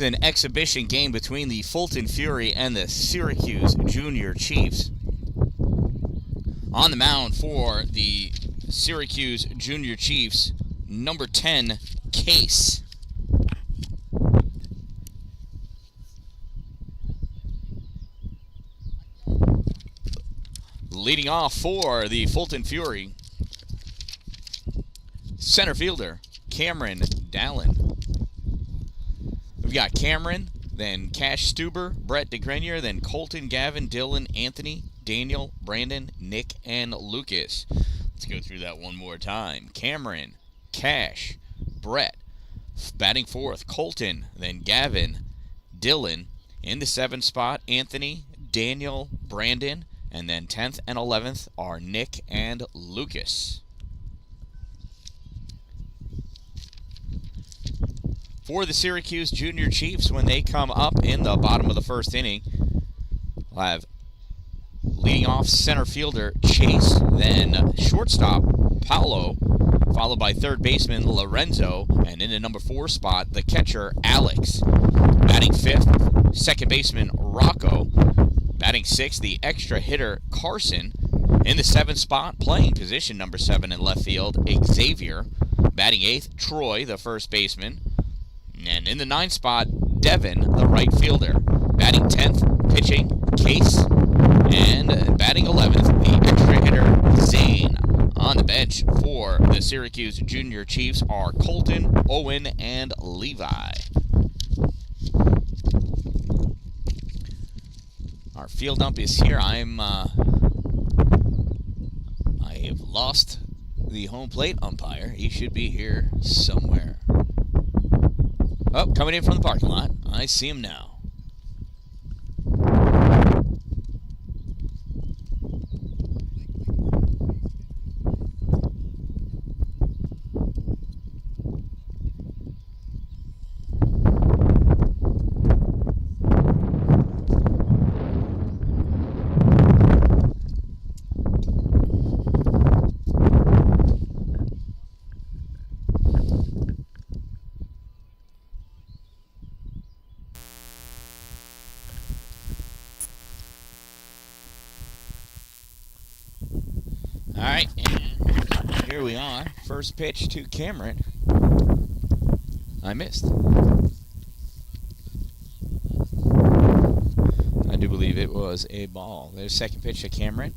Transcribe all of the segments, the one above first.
is an exhibition game between the Fulton Fury and the Syracuse Junior Chiefs. On the mound for the Syracuse Junior Chiefs, number 10, Case. Leading off for the Fulton Fury, center fielder, Dan-Dalin. We've got Cameron, then Cash Stuber, Brett DeGrenier, then Colton, Gavin, Dylan, Anthony, Daniel, Brandon, Nick, and Lucas. Let's go through that one more time. Cameron, Cash, Brett. Batting fourth, Colton, then Gavin, Dylan. In the 7th spot, Anthony, Daniel, Brandon, and then 10th and 11th are Nick and Lucas. For the Syracuse Junior Chiefs, when they come up in the bottom of the first inning, we'll have leading off center fielder Chase, then shortstop Paolo, followed by third baseman Lorenzo, and in the number 4 spot, the catcher Alex. Batting 5th, second baseman Rocco. Batting 6th, the extra hitter Carson. In the 7th spot, playing position number 7 in left field, Xavier. Batting 8th, Troy, the first baseman. And in the 9th spot, Devin, the right fielder. Batting 10th, pitching, Case. And batting 11th, the extra hitter, Zane. On the bench for the Syracuse Junior Chiefs are Colton, Owen, and Levi. Our field ump is here. I have lost the home plate umpire. He should be here somewhere. Oh, coming in from the parking lot. I see him now. All right, and here we are. First pitch to Cameron. I missed. I do believe it was a ball. There's second pitch to Cameron.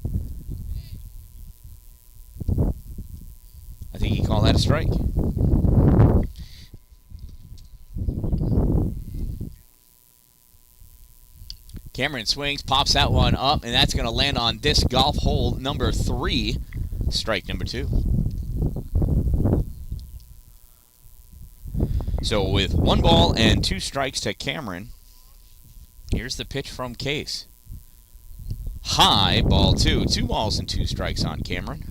I think he called that a strike. Cameron swings, pops that one up, and that's going to land on disc golf hole number 3. Strike number 2. So with 1 ball and 2 strikes to Cameron, here's the pitch from Case. High, ball 2. 2 balls and 2 strikes on Cameron.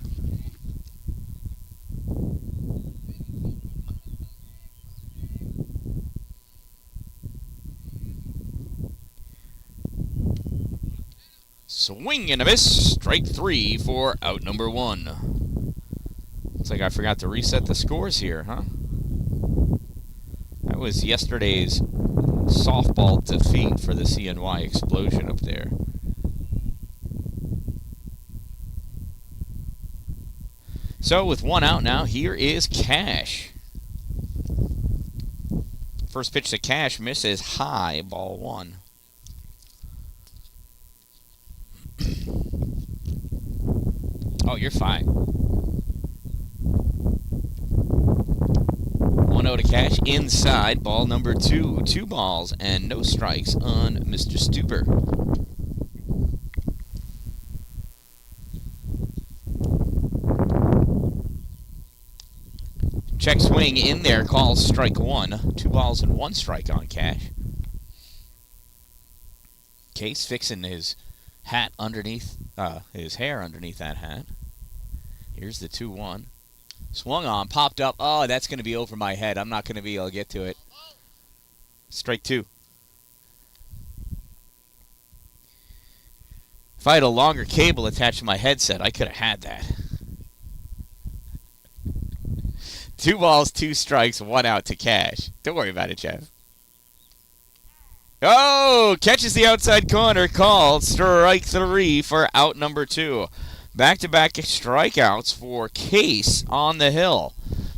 Swing and a miss. Strike 3 for out number 1. Looks like I forgot to reset the scores here, huh? That was yesterday's softball defeat for the CNY Explosion up there. So with 1 out now, here is Cash. First pitch to Cash misses high, ball 1. Oh, you're fine. 1-0 to Cash inside, ball number 2. 2 balls and no strikes on Mr. Stuber. Check swing in there, calls strike 1. 2 balls and 1 strike on Cash. Case fixing his hat underneath, his hair underneath that hat. Here's the 2-1. Swung on, popped up. Oh, that's going to be over my head. I'm not going to be able to get to it. Strike 2. If I had a longer cable attached to my headset, I could have had that. 2 balls, 2 strikes, 1 out to Cash. Don't worry about it, Jeff. Oh, catches the outside corner, called strike 3 for out number 2. Back-to-back strikeouts for Case on the hill.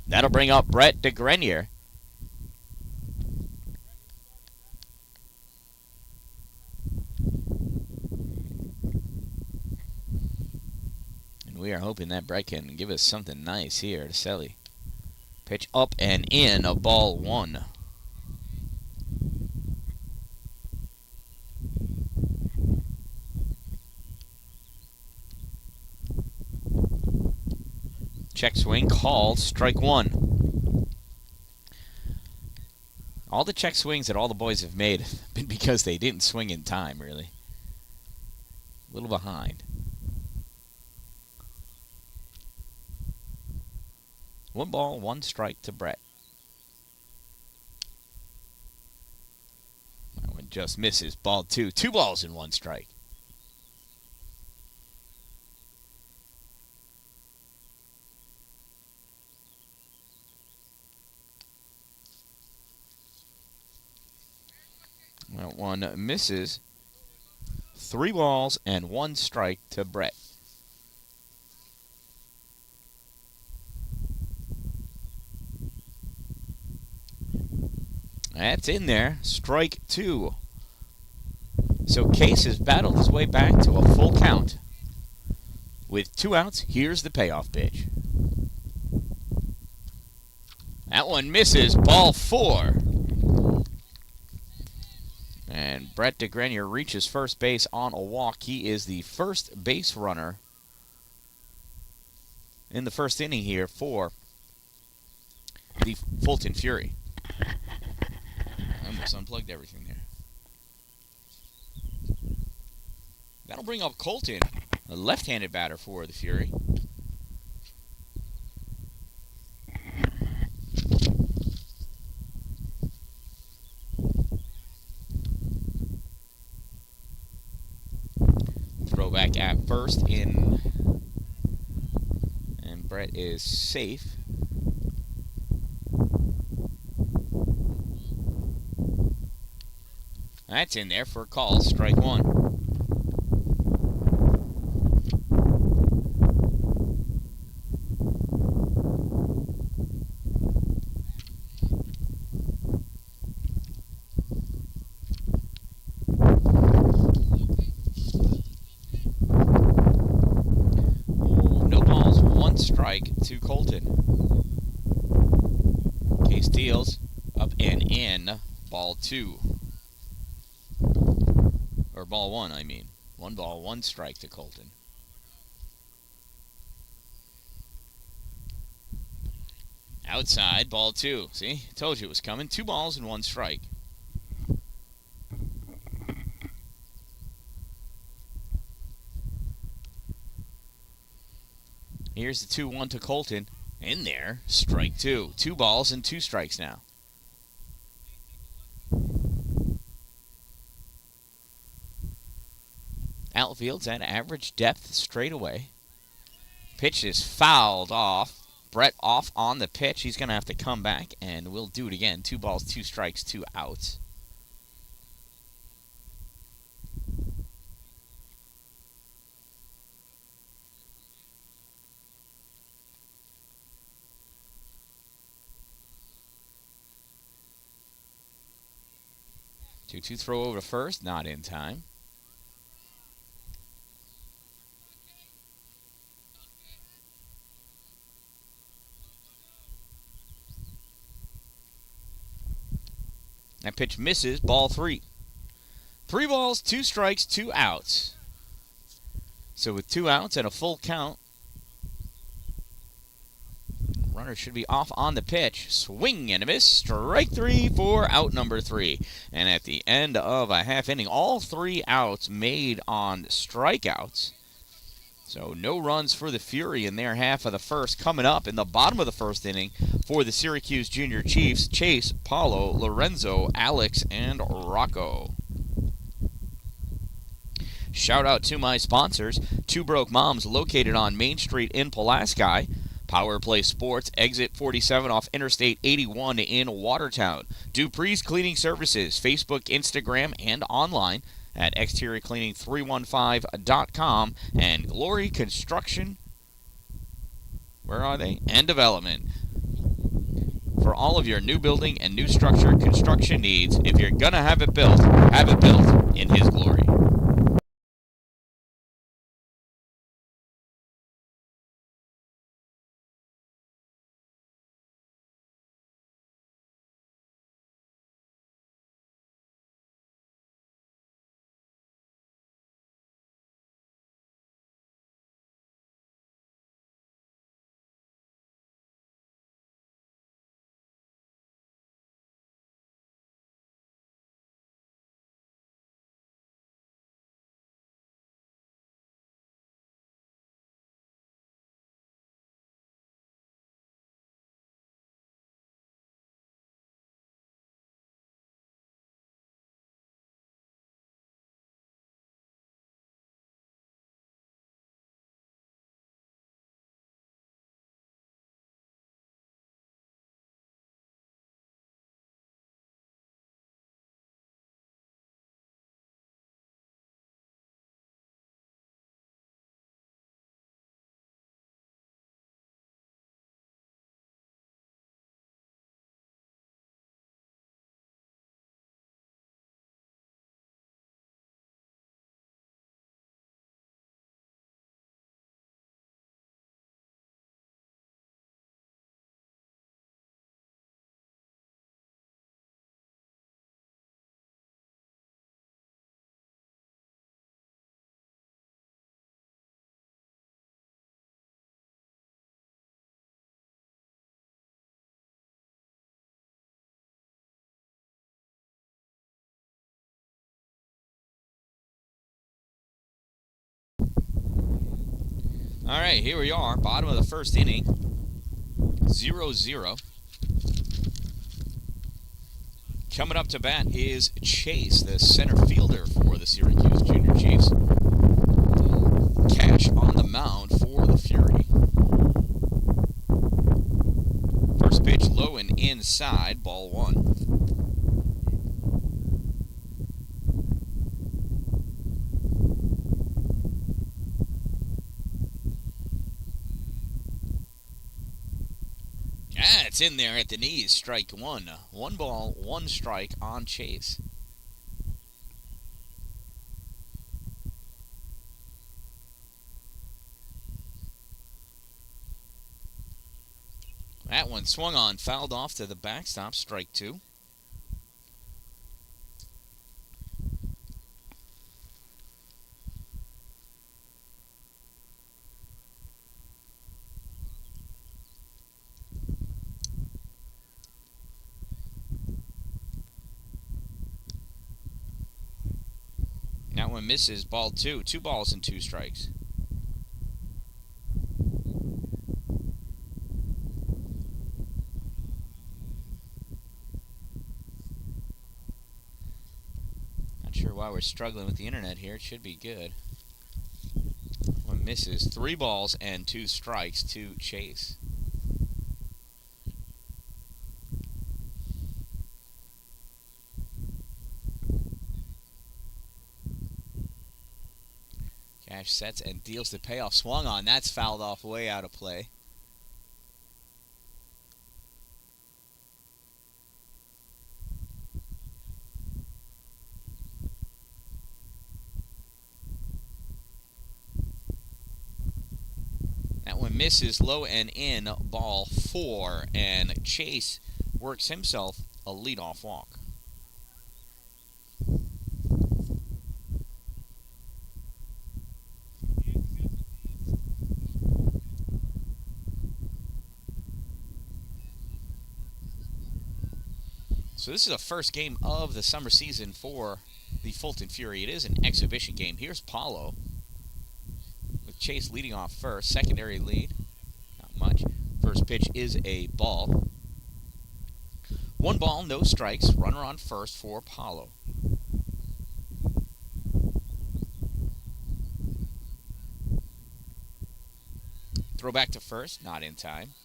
That'll bring up Brett DeGrenier. And we are hoping that Brett can give us something nice here to Selly. Pitch up and in, a ball 1. Check swing called, strike 1. All the check swings that all the boys have made have been because they didn't swing in time, really. A little behind. 1 ball, 1 strike to Brett. That one just misses. Ball 2. 2 balls and 1 strike. That one misses. 3 balls and 1 strike to Brett. That's in there. Strike 2. So Case has battled his way back to a full count. With 2 outs, here's the payoff pitch. That one misses. Ball 4. And Brett DeGrenier reaches first base on a walk. He is the first base runner in the first inning here for the Fulton Fury. I almost unplugged everything there. That'll bring up Colton, a left-handed batter for the Fury. Throwback at first in, and Brett is safe. That's in there for a call, strike 1. No balls, 1 strike to Colton. Case deals, up and in, ball 2. Or ball 1, I mean. 1 ball, 1 strike to Colton. Outside, ball 2. See? Told you it was coming. 2 balls and 1 strike. Here's the 2-1 to Colton. In there, strike 2. 2 balls and 2 strikes now. Outfield's at average depth straight away. Pitch is fouled off. Brett off on the pitch. He's going to have to come back, and we'll do it again. 2 balls, 2 strikes, 2 outs. Two throw over to first, not in time. That pitch misses, ball 3. 3 balls, 2 strikes, 2 outs. So with 2 outs and a full count, runner should be off on the pitch. Swing and a miss. Strike 3 for out number 3. And at the end of a half inning, all 3 outs made on strikeouts. So no runs for the Fury in their half of the first. Coming up in the bottom of the first inning for the Syracuse Junior Chiefs, Chase, Paulo, Lorenzo, Alex, and Rocco. Shout out to my sponsors, Two Broke Moms, located on Main Street in Pulaski. Power Play Sports, exit 47 off Interstate 81 in Watertown. Dupree's Cleaning Services, Facebook, Instagram, and online at exteriorcleaning315.com. And Glory Construction, where are they? And Development. For all of your new building and new structure construction needs, if you're going to have it built in His glory. All right, here we are, bottom of the first inning, 0-0. Coming up to bat is Chase, the center fielder for the Syracuse Junior Chiefs. Cash on the mound for the Fury. First pitch low and inside, ball one. It's in there at the knees, strike one. 1 ball, 1 strike on Chase. That one swung on, fouled off to the backstop, strike 2. That one misses, ball 2. 2 balls and 2 strikes. Not sure why we're struggling with the internet here. It should be good. One misses, 3 balls and 2 strikes to Chase. Cash sets and deals the payoff. Swung on. That's fouled off way out of play. That one misses, low and in, ball 4. And Chase works himself a leadoff walk. So this is the first game of the summer season for the Fulton Fury. It is an exhibition game. Here's Paulo with Chase leading off first. Secondary lead, not much. First pitch is a ball. 1 ball, no strikes. Runner on first for Paulo. Throw back to first, not in time.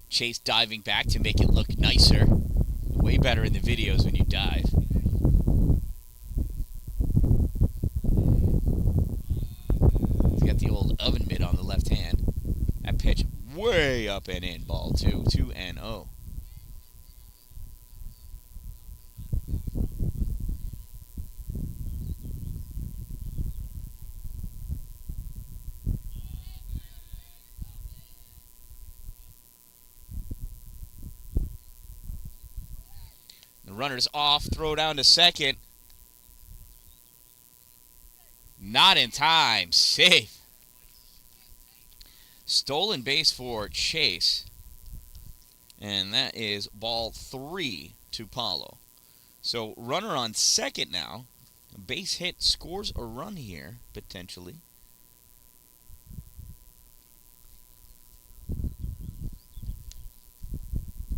Chase diving back to make it look nicer. Way better in the videos when you dive. He's got the old oven mitt on the left hand. That pitch way up and in. Ball 2, 2-0. The runner's off, throw down to second. Not in time, safe. Stolen base for Chase. And that is ball 3 to Paulo. So runner on second now. A base hit scores a run here, potentially.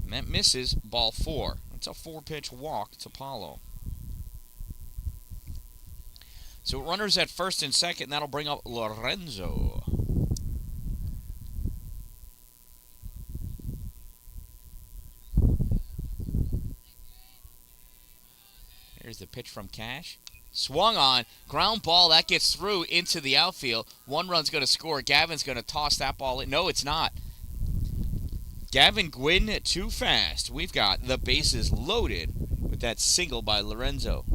And that misses ball 4. It's a 4-pitch walk to Paulo. So runners at first and second. That'll bring up Lorenzo. Here's the pitch from Cash. Swung on. Ground ball. That gets through into the outfield. One run's going to score. Gavin's going to toss that ball in. No, it's not. Gavin Gwynn too fast. We've got the bases loaded with that single by Lorenzo.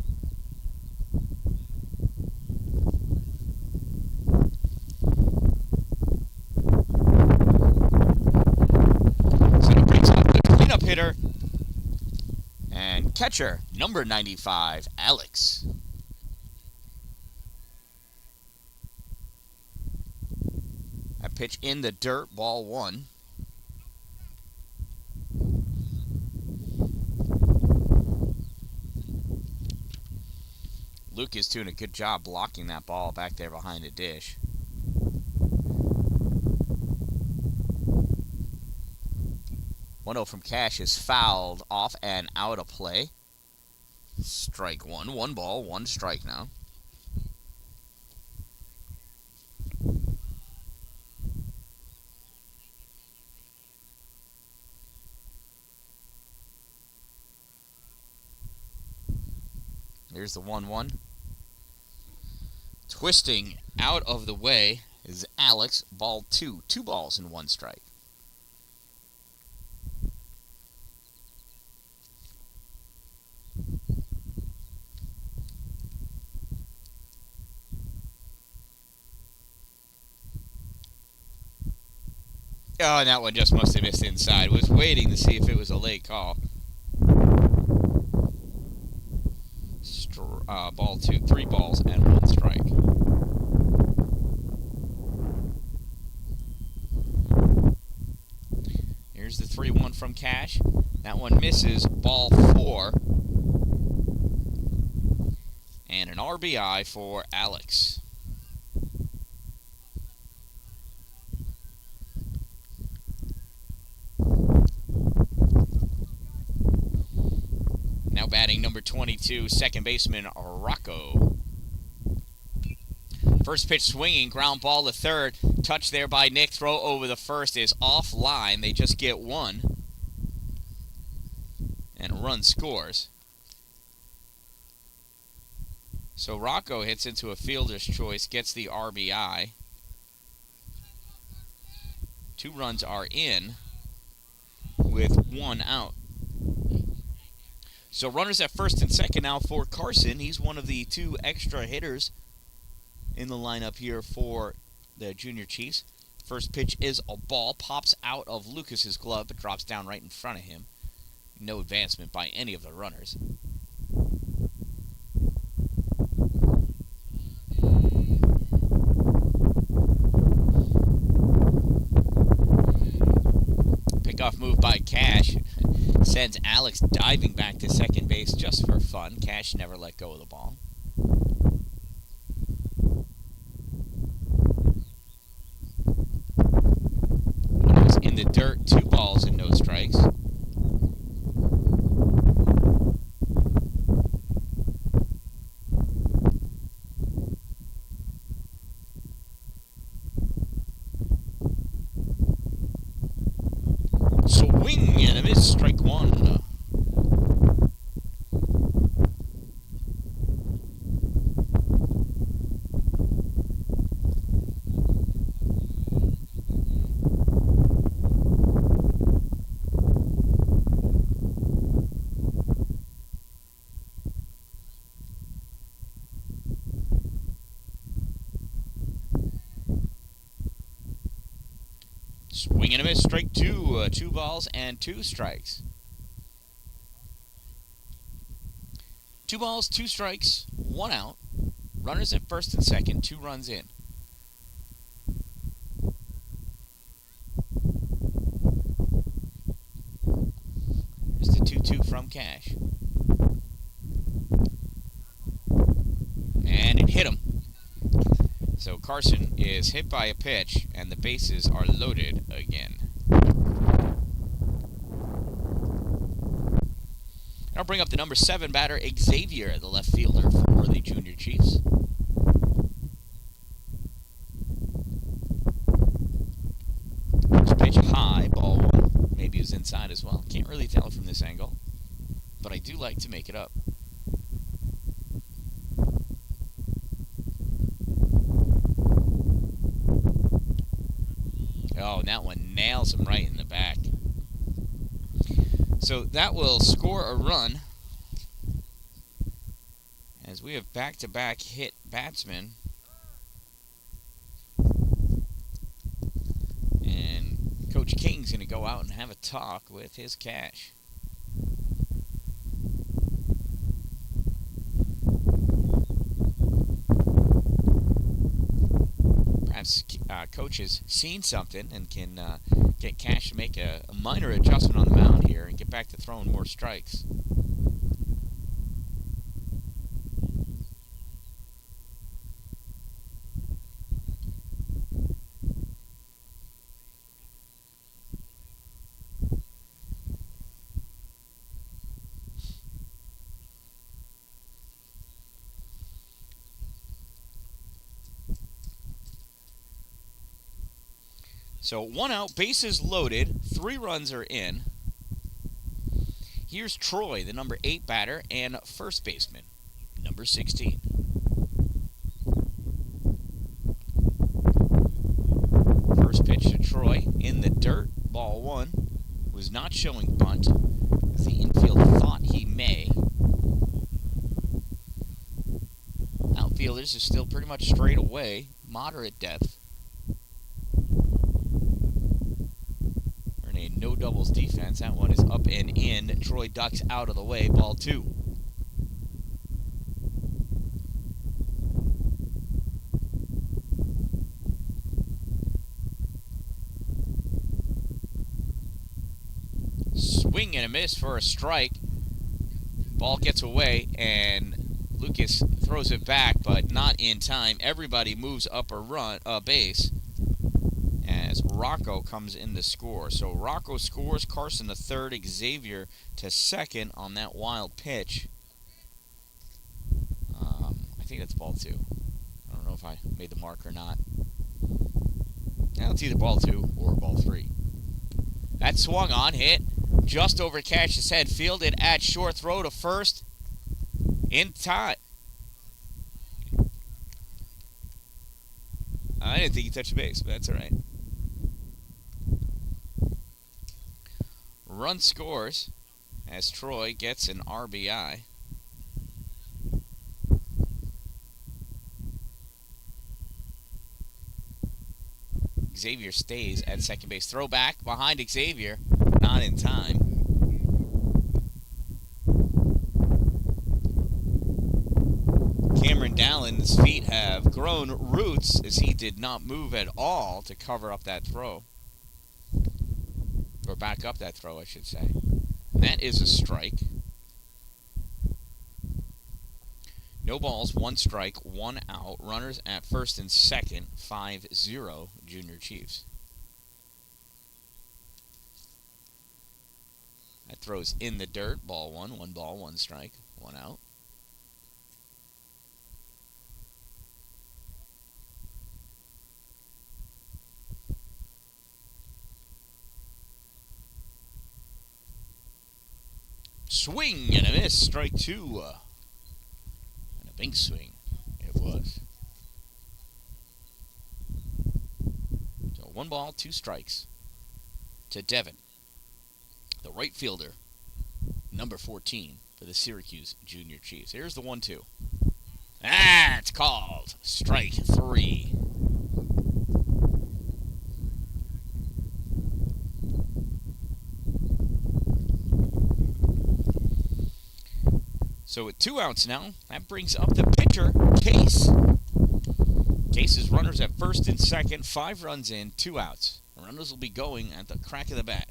So it brings up the cleanup hitter and catcher, number 95, Alex. A pitch in the dirt, ball 1. Luke is doing a good job blocking that ball back there behind the dish. One-0 from Cash is fouled off and out of play. Strike 1. 1 ball, 1 strike now. Here's the 1-1. Twisting out of the way is Alex. Ball 2. 2 balls and 1 strike. Oh, and that one just must have missed inside. Was waiting to see if it was a late call. Ball 2, 3 balls and 1 strike. Here's the 3-1 from Cash. That one misses. Ball 4. And an RBI for Alex. Now batting number 22, second baseman Rocco. First pitch swinging, ground ball to third. Touch there by Nick. Throw over the first is offline. They just get 1. And a run scores. So Rocco hits into a fielder's choice, gets the RBI. 2 runs are in with 1 out. So runners at first and second now for Carson. He's one of the 2 extra hitters in the lineup here for the Junior Chiefs. First pitch is a ball. Pops out of Lucas's glove, but drops down right in front of him. No advancement by any of the runners. Pickoff move by Cash. Sends Alex diving back to second base just for fun. Cash never let go of the ball. One was in the dirt, 2 balls and no strikes. Swing and a miss, strike two. 2 balls and 2 strikes. 2 balls, 2 strikes, 1 out. Runners at first and second, 2 runs in. There's the 2-2 from Cash. And it hit him. So Carson is hit by a pitch, and the bases are loaded again. I'll bring up the number 7 batter, Xavier, the left fielder for the Junior Chiefs. First pitch high, ball 1. Maybe it was inside as well. Can't really tell from this angle, but I do like to make it up. Oh, and that one nails him right in the back. So that will score a run, as we have back-to-back hit batsmen. And Coach King's going to go out and have a talk with his Cash. Perhaps Coach has seen something and can get Cash to make a minor adjustment on the mound here and get back to throwing more strikes. So 1 out, bases loaded, 3 runs are in. Here's Troy, the number 8 batter, and first baseman, number 16. First pitch to Troy, in the dirt, ball 1. Was not showing bunt, as the infield thought he may. Outfielders are still pretty much straight away, moderate depth. No doubles defense. That one is up and in. Troy ducks out of the way. Ball 2. Swing and a miss for a strike. Ball gets away, and Lucas throws it back, but not in time. Everybody moves up a base, as Rocco comes in to score. So Rocco scores, Carson to third, Xavier to second on that wild pitch. I think that's ball 2. I don't know if I made the mark or not. Now it's either ball 2 or ball 3. That swung on, hit just over Cash's head, fielded at short, throw to first in time. I didn't think he touched the base, but that's all right. Run scores as Troy gets an RBI. Xavier stays at second base. Throw back behind Xavier. Not in time. Dan-Dalin's feet have grown roots, as he did not move at all to cover up that throw. Or back up that throw, I should say. And that is a strike. No balls, 1 strike, 1 out. Runners at first and second, 5-0 Junior Chiefs. That throws in the dirt, ball 1. 1 ball, 1 strike, 1 out. Swing and a miss, strike 2. And a big swing it was. So 1 ball, 2 strikes to Devin, the right fielder, number 14 for the Syracuse Junior Chiefs. Here's the 1-2. That's called strike 3. So with 2 outs now, that brings up the pitcher, Case. Case's runners at first and second, 5 runs in, 2 outs. The runners will be going at the crack of the bat.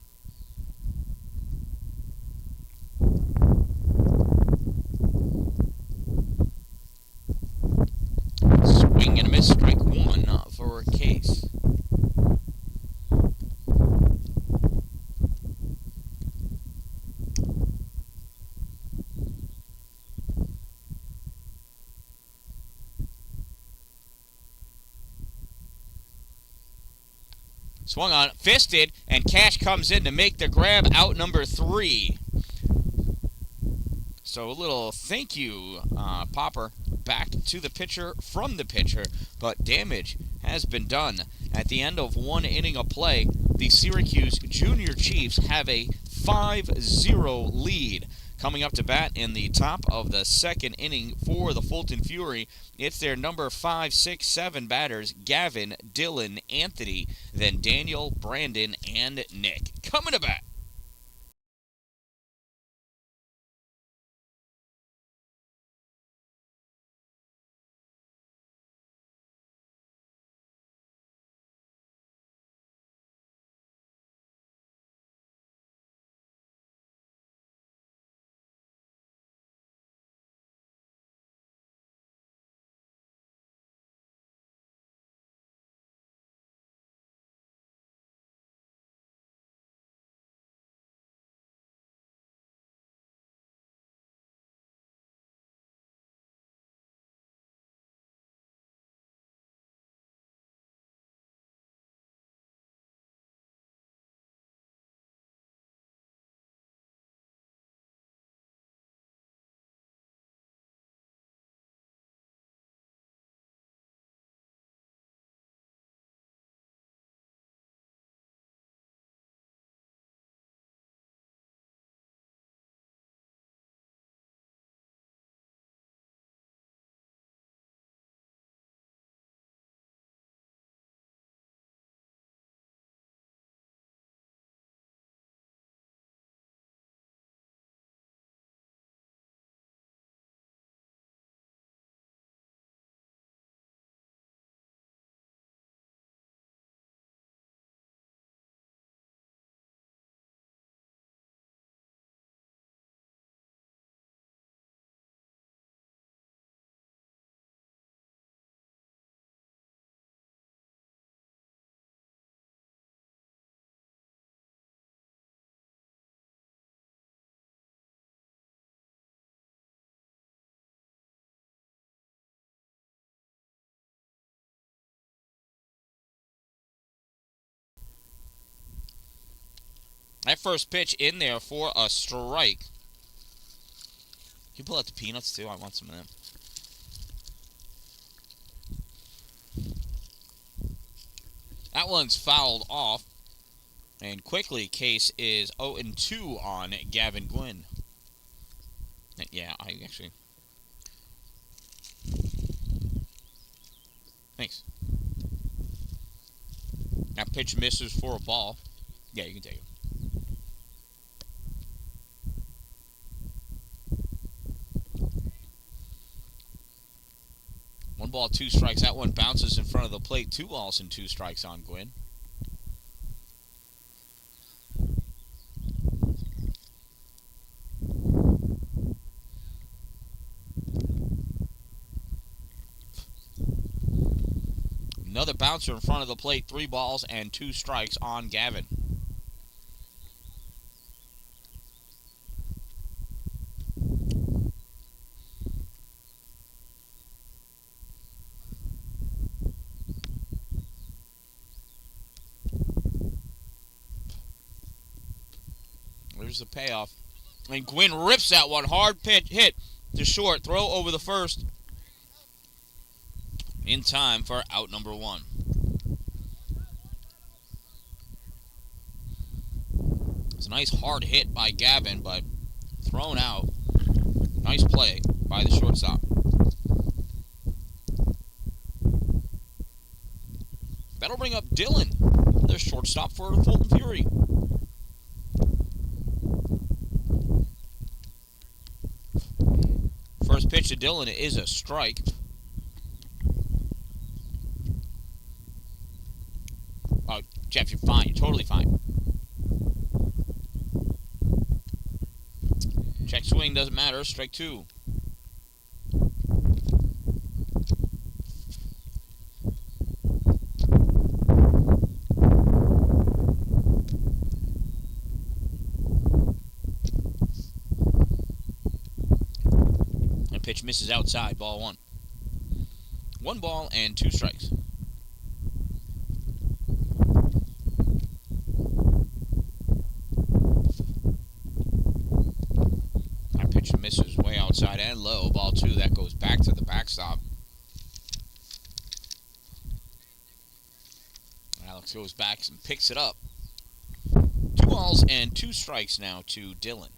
Swing and a miss, strike 1 for Case. Swung on, fisted, and Cash comes in to make the grab, out number 3. So a little thank you, Popper, back to the pitcher from the pitcher, but damage has been done. At the end of 1 inning of play, the Syracuse Junior Chiefs have a 5-0 lead. Coming up to bat in the top of the 2nd inning for the Fulton Fury, it's their number 5, 6, 7 batters, Gavin, Dylan, Anthony, then Daniel, Brandon, and Nick. Coming to bat. That first pitch in there for a strike. Can you pull out the peanuts too? I want some of them. That one's fouled off. And quickly, Case is 0-2 on Gavin Gwynn. Yeah, I actually... Thanks. That pitch misses for a ball. Yeah, you can take it. One ball, 2 strikes. That one bounces in front of the plate. 2 balls and 2 strikes on Gwynn. Another bouncer in front of the plate. 3 balls and 2 strikes on Gavin. There's the payoff. And Gwynn rips that one. Hard pitch hit to short. Throw over the first. In time for out number 1. It's a nice hard hit by Gavin, but thrown out. Nice play by the shortstop. That'll bring up Dylan, their shortstop for the Fulton Fury. Dillon is a strike. Oh, Jeff, you're fine. You're totally fine. Check swing, doesn't matter. Strike 2. And pitch misses outside. Ball 1. 1 ball and 2 strikes. Pitch misses way outside and low. Ball 2. That goes back to the backstop. Alex goes back and picks it up. 2 balls and 2 strikes now to Dillon.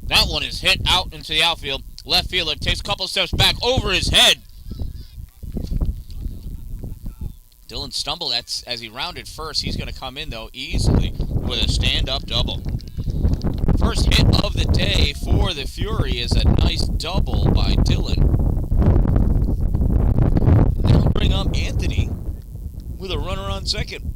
That one is hit out into the outfield. Left fielder takes a couple steps back over his head. Dillon stumbled as he rounded first. He's going to come in, though, easily with a stand-up double. First hit of the day for the Fury is a nice double by Dillon. That'll bring up Anthony with a runner on second.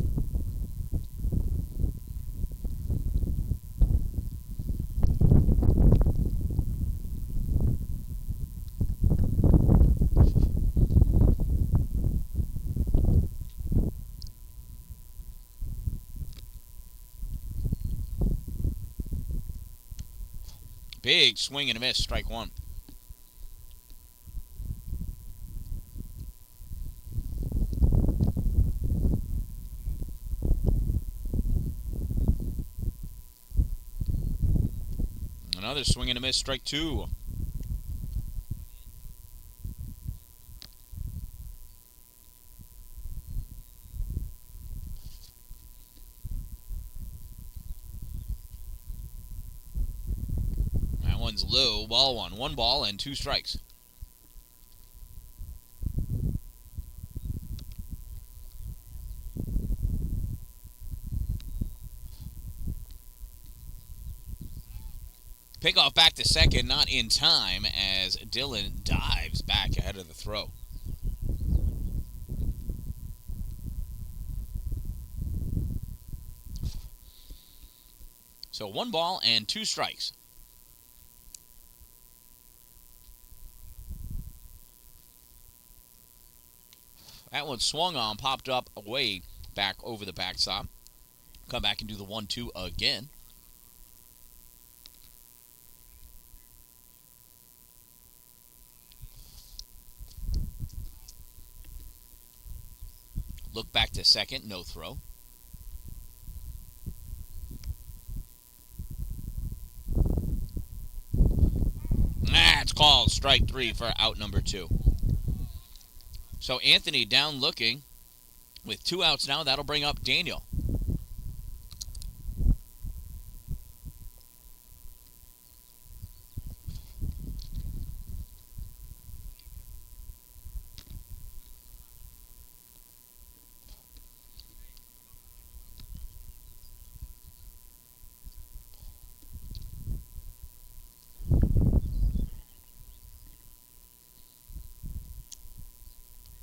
Big swing and a miss, strike 1. Another swing and a miss, strike 2. One's low, ball 1. 1 ball and 2 strikes. Pickoff back to second, not in time as Dillon dives back ahead of the throw. So 1 ball and 2 strikes. That one swung on, popped up away back over the backstop. Come back and do the 1-2 again. Look back to second, no throw. It's called strike 3 for out number 2. So Anthony down looking with 2 outs now. That'll bring up Daniel.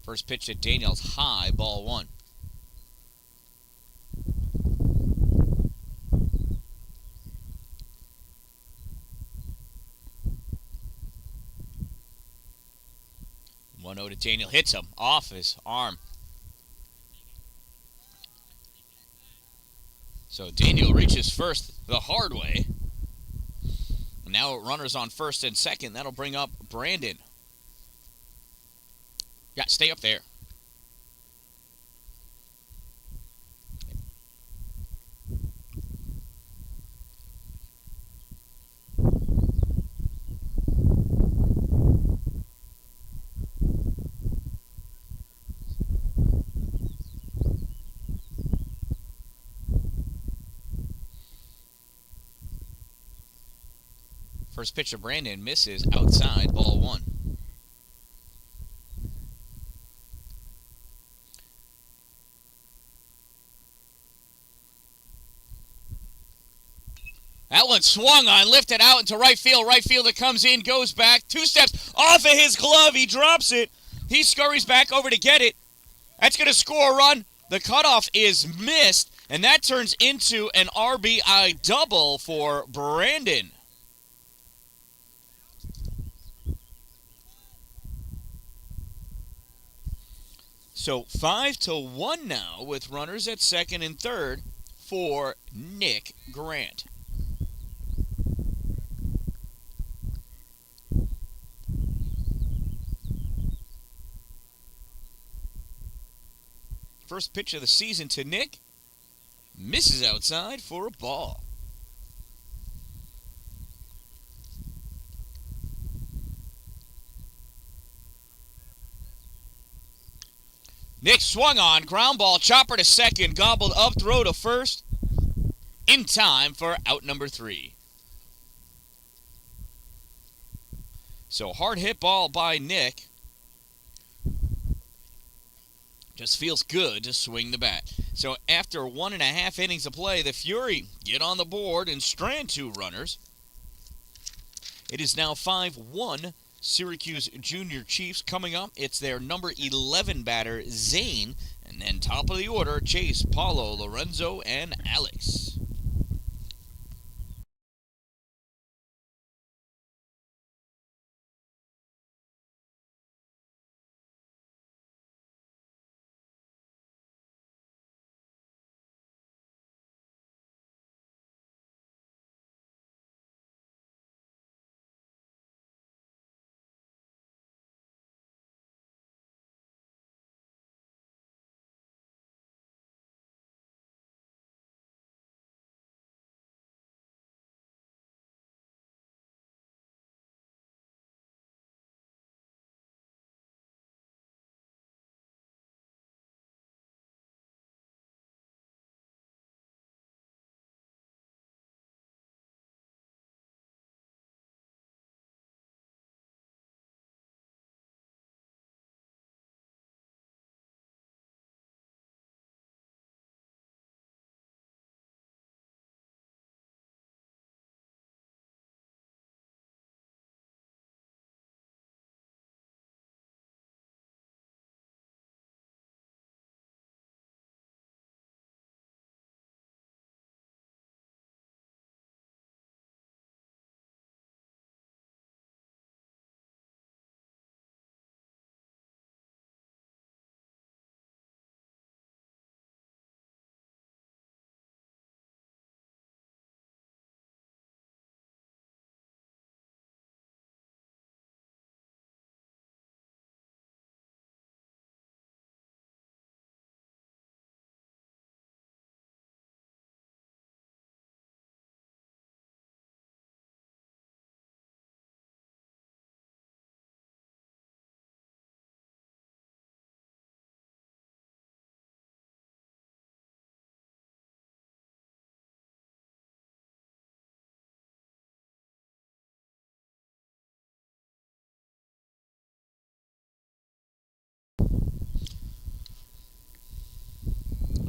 First pitch to Daniel's high, ball 1. One 0 to Daniel, hits him off his arm. So Daniel reaches first the hard way. Now runners on first and second. That'll bring up Brandon. Yeah, stay up there. First pitch of Brandon misses outside, ball 1. That one swung on, lifted out into right field. Right fielder comes in, goes back, 2 steps off of his glove. He drops it. He scurries back over to get it. That's going to score a run. The cutoff is missed, and that turns into an RBI double for Brandon. So 5-1 now with runners at second and third for Nick Grant. First pitch of the season to Nick. Misses outside for a ball. Nick swung on, ground ball, chopper to second, gobbled up, throw to first. In time for out number 3. So hard hit ball by Nick. Just feels good to swing the bat. So after 1.5 innings of play, the Fury get on the board and strand 2 runners. It is now 5-1 Syracuse Junior Chiefs. Coming up, it's their number 11 batter, Zane. And then top of the order, Chase, Paulo, Lorenzo, and Alex.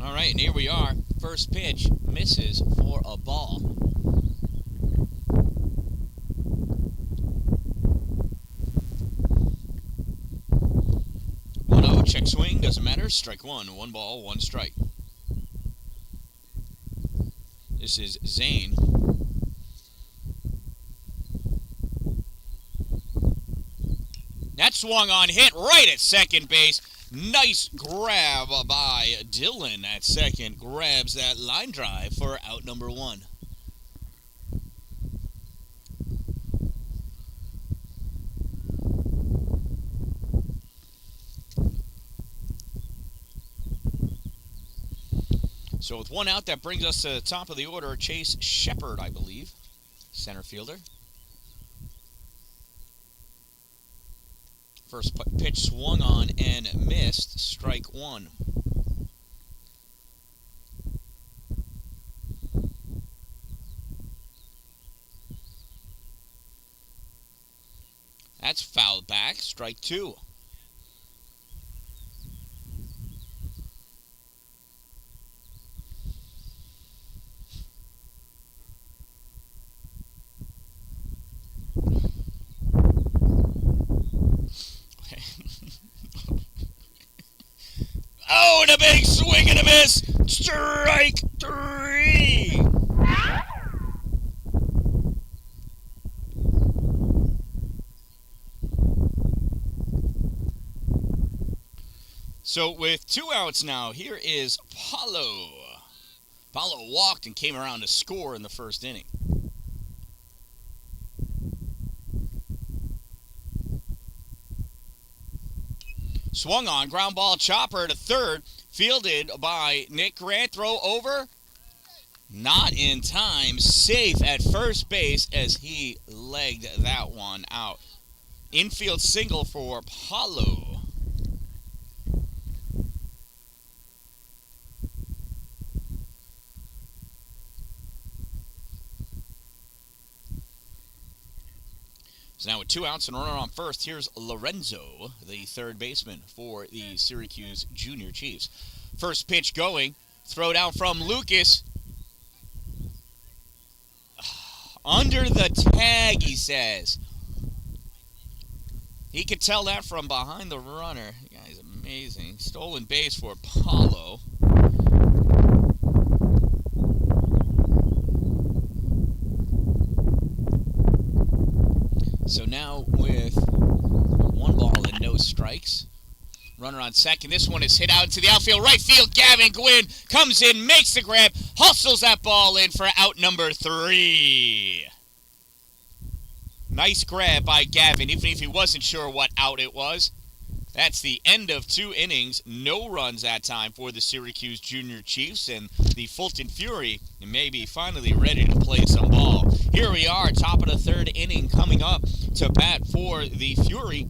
All right, and here we are. First pitch misses for a ball. 1-0, check swing, doesn't matter. Strike 1, 1 ball, 1 strike. This is Zane. That swung on, hit right at second base. Nice grab by Dylan at second. Grabs that line drive for out number 1. So with 1 out, that brings us to the top of the order. Chase Shepard, I believe, center fielder. First pitch swung on and missed. Strike 1. That's fouled back. Strike 2. Oh, and a big swing and a miss. Strike 3. So with 2 outs now, here is Paulo. Paulo walked and came around to score in the first inning. Swung on, ground ball chopper to third, fielded by Nick Grant. Throw over, not in time. Safe at first base as he legged that one out. Infield single for Paulo. So now with 2 outs and a runner on first, here's Lorenzo, the third baseman for the Syracuse Junior Chiefs. First pitch going, throw down from Lucas. Under the tag, he says. He could tell that from behind the runner. The guy's amazing. Stolen base for Paulo. So now with 1 ball and no strikes. Runner on second. This one is hit out into the outfield. Right field, Gavin Gwynn comes in, makes the grab, hustles that ball in for out number 3. Nice grab by Gavin, even if he wasn't sure what out it was. That's the end of 2 innings. No runs that time for the Syracuse Junior Chiefs, and the Fulton Fury may be finally ready to play some ball. Here we are, top of the 3rd inning coming up to bat for the Fury.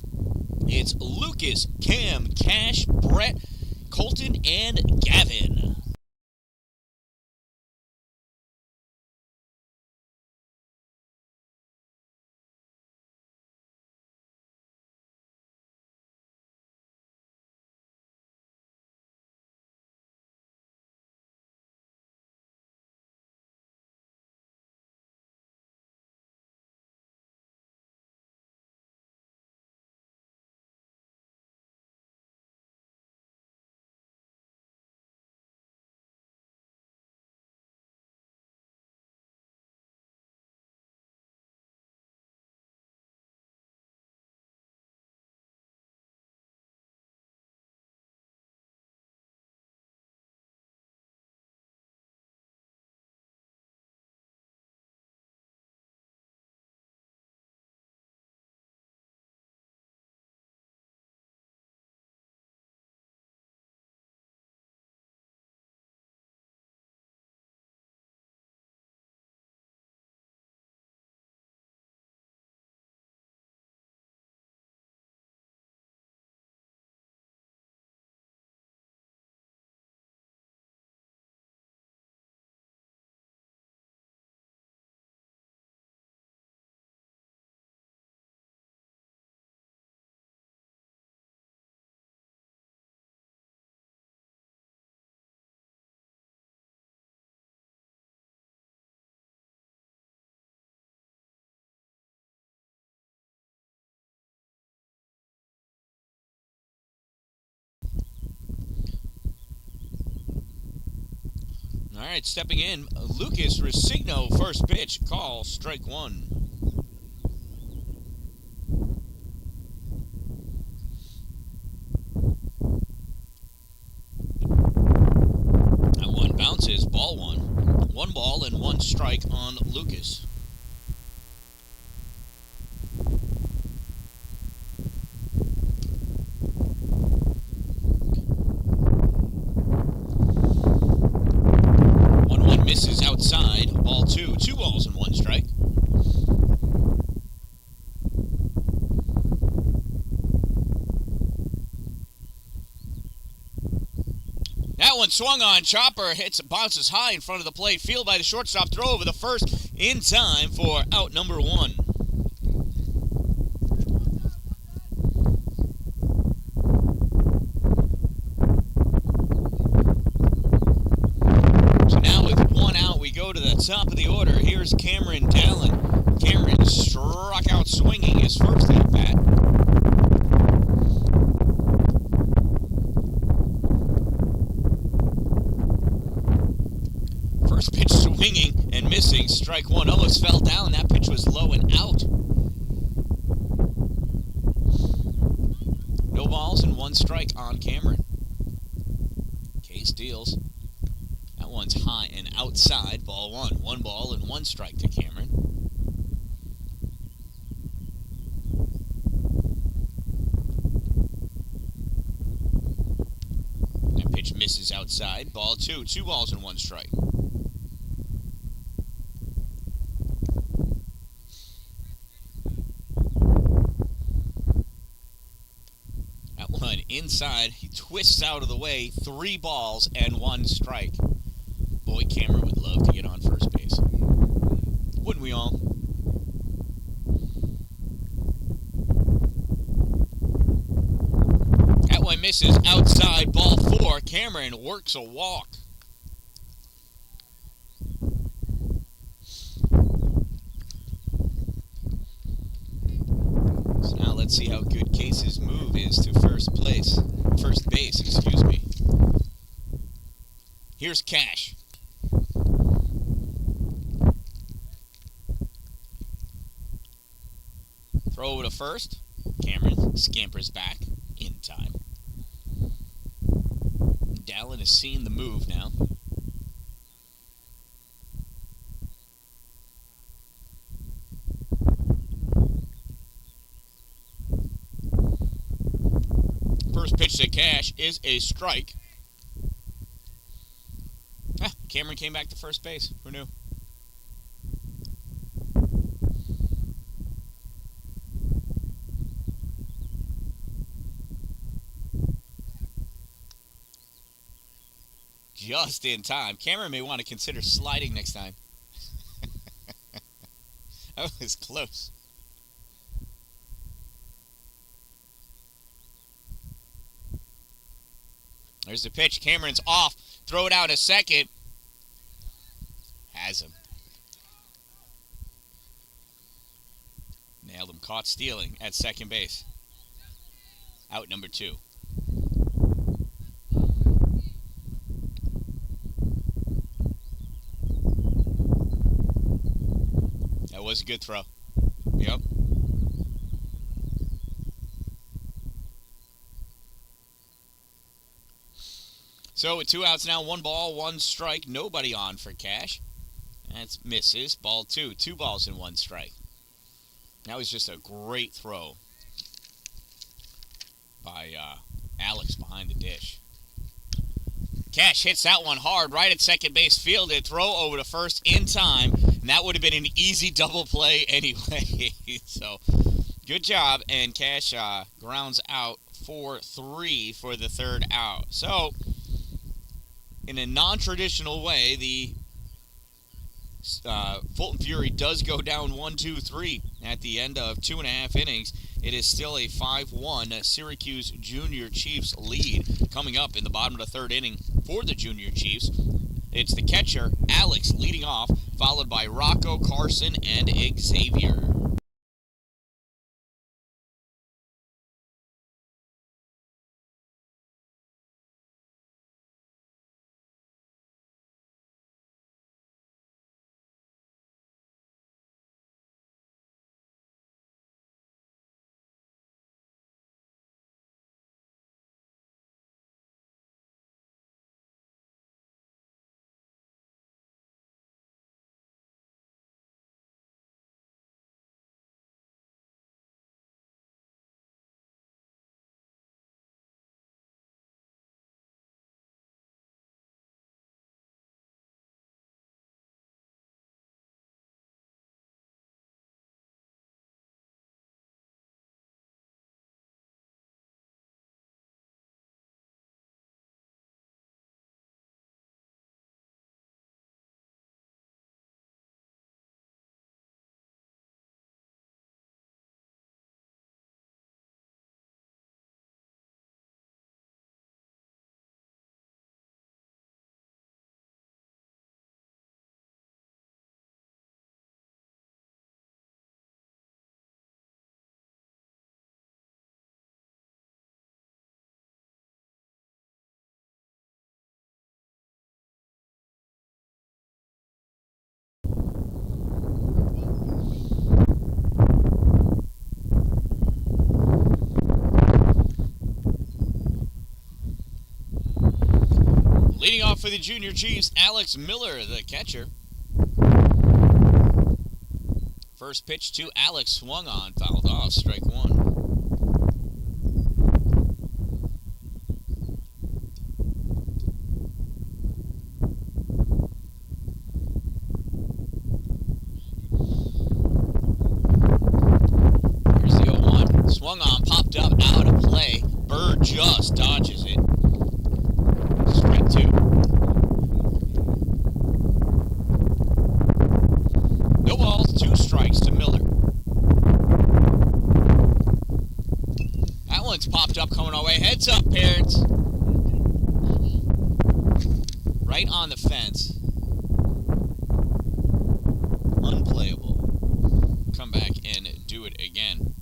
It's Lucas, Cam, Cash, Brett, Colton, and Gavin. All right, stepping in, Lucas Resigno, first pitch, call, strike 1. That one bounces, ball 1. 1 ball and 1 strike on Lucas. Misses outside, ball 2. 2 balls and 1 strike. That one swung on, chopper bounces high in front of the plate, field by the shortstop, throw over the first in time for out number 1. To the top of the order, here's Cameron Dallin. Cameron struck out swinging his first at bat. Strike one. Almost fell down. That pitch was low and out. No balls and one strike on Cameron. Case deals. That one's high and outside. Ball one. 1 ball and 1 strike to Cameron. That pitch misses outside. Ball 2. 2 balls and 1 strike. Inside, he twists out of the way. 3 balls and 1 strike. Boy, Cameron would love to get on first base. Wouldn't we all? That one misses outside. Ball 4. Cameron works a walk. So now let's see how good Case's move is to first base, excuse me. Here's Cash. Throw over to first. Cameron scampers back in time. Dan-Dalin has seen the move now. First pitch to Cash is a strike. Cameron came back to first base. Who knew? Just in time. Cameron may want to consider sliding next time. That was close. There's the pitch. Cameron's off. Throw it out a second. Has him. Nailed him. Caught stealing at second base. Out number 2. That was a good throw. Yep. So with 2 outs now, 1 ball, 1 strike, nobody on for Cash. That's misses. Ball 2. 2 balls and 1 strike. That was just a great throw by Alex behind the dish. Cash hits that one hard right at second base fielded. Throw over to first in time. And that would have been an easy double play anyway. So good job. And Cash grounds out for 3 for the 3rd out. So in a non-traditional way, the Fulton Fury does go down 1-2-3 at the end of 2.5 innings. It is still a 5-1 Syracuse Junior Chiefs lead coming up in the bottom of the 3rd inning for the Junior Chiefs. It's the catcher, Alex, leading off, followed by Rocco, Carson, and Xavier. Leading off for the Junior Chiefs, Alex Miller, the catcher. First pitch to Alex, swung on, fouled off, strike one. Here's the 0-1, swung on, popped up, out of play. Bird just dodges it. Strike two. No balls, 2 strikes to Miller. That one's popped up, coming our way. Heads up, parents. Right on the fence. Unplayable. Come back and do it again.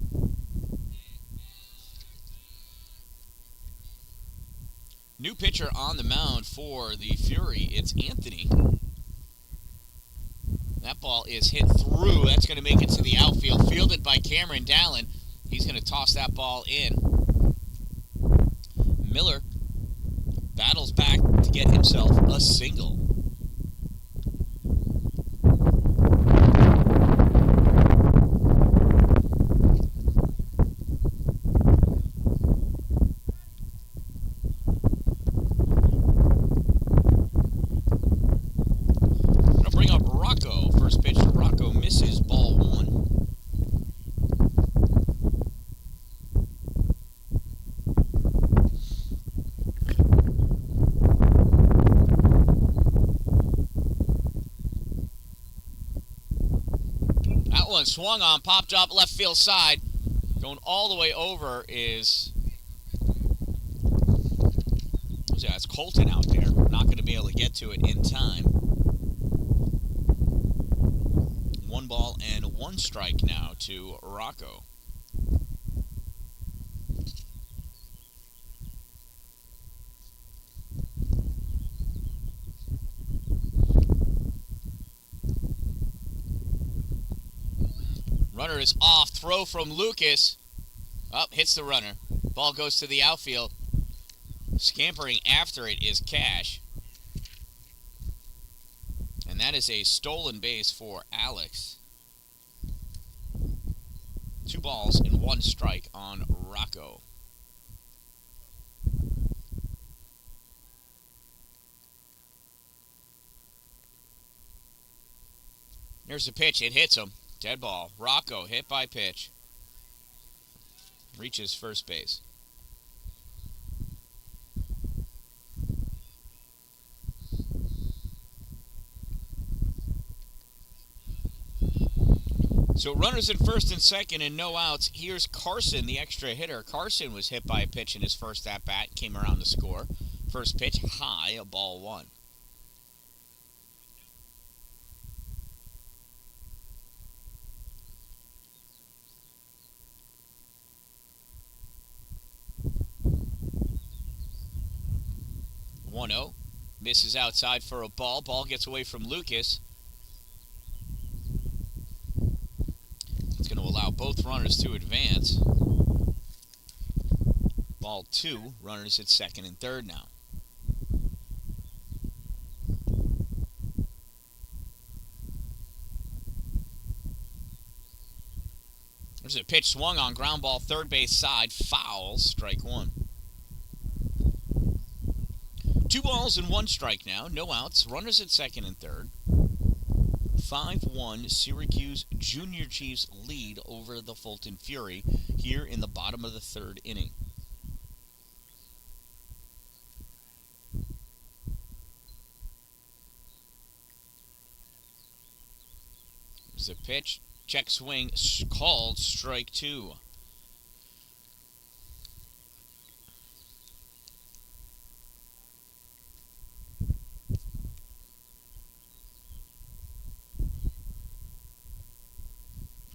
New pitcher on the mound for the Fury. It's Anthony. That ball is hit through. That's going to make it to the outfield. Fielded by Dan-Dalin. He's going to toss that ball in. Miller battles back to get himself a single. First pitch to Rocco, misses, ball one. That one swung on, popped up left field side. Going all the way over is... Yeah, it's Fulton out there. Not going to be able to get to it in time. 1 ball and 1 strike now to Rocco. Runner is off. Throw from Lucas. Up, hits the runner. Ball goes to the outfield. Scampering after it is Cash. And that is a stolen base for Alex. 2 balls and 1 strike on Rocco. There's the pitch. It hits him. Dead ball. Rocco hit by pitch. Reaches first base. So runners in first and second and no outs. Here's Carson, the extra hitter. Carson was hit by a pitch in his first at-bat. Came around to score. First pitch high, a ball one. One 0. Misses outside for a ball. Ball gets away from Lucas. It's going to allow both runners to advance. Ball 2. Runners at second and third now. There's a pitch swung on, ground ball, third base side, foul, strike one. 2 balls and 1 strike now, no outs, runners at second and third. 5-1 Syracuse Junior Chiefs lead over the Fulton Fury here in the bottom of the third inning. There's a pitch. Check swing called strike 2.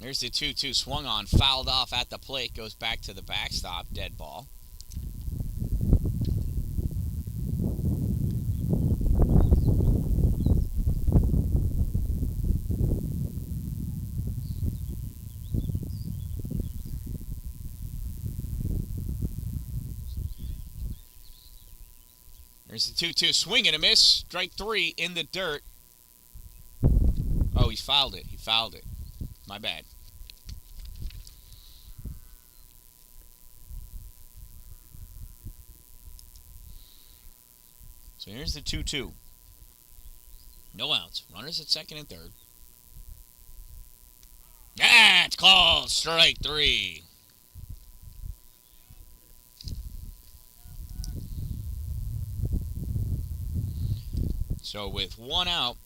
There's the 2-2 swung on, fouled off at the plate, goes back to the backstop, dead ball. There's the 2-2. Swing and a miss. Strike 3 in the dirt. Oh, he fouled it. He fouled it. My bad. So here's the 2-2. No outs. Runners at second and third. Ah, it's called strike 3. So with one out,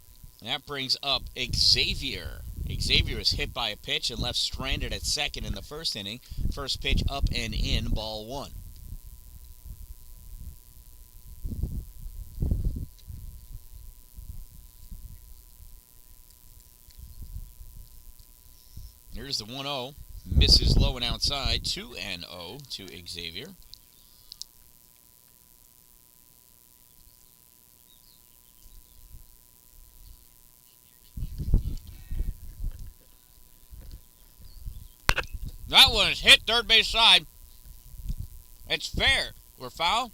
that brings up Xavier. Xavier is hit by a pitch and left stranded at second in the first inning. First pitch up and in, ball 1. Here's the 1-0. Misses low and outside. 2-0 to Xavier. That one is hit third base side. It's fair. We're foul.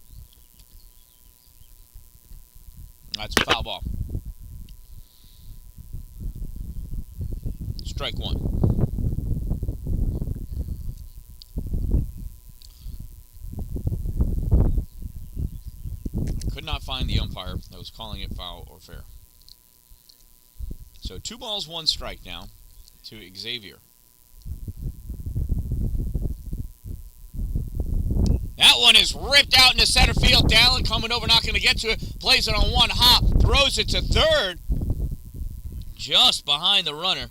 That's a foul ball. Strike 1. Could not find the umpire that was calling it foul or fair. So 2 balls, 1 strike now to Xavier. That one is ripped out into center field. Dan-Dalin coming over, not going to get to it. Plays it on one hop. Throws it to third. Just behind the runner.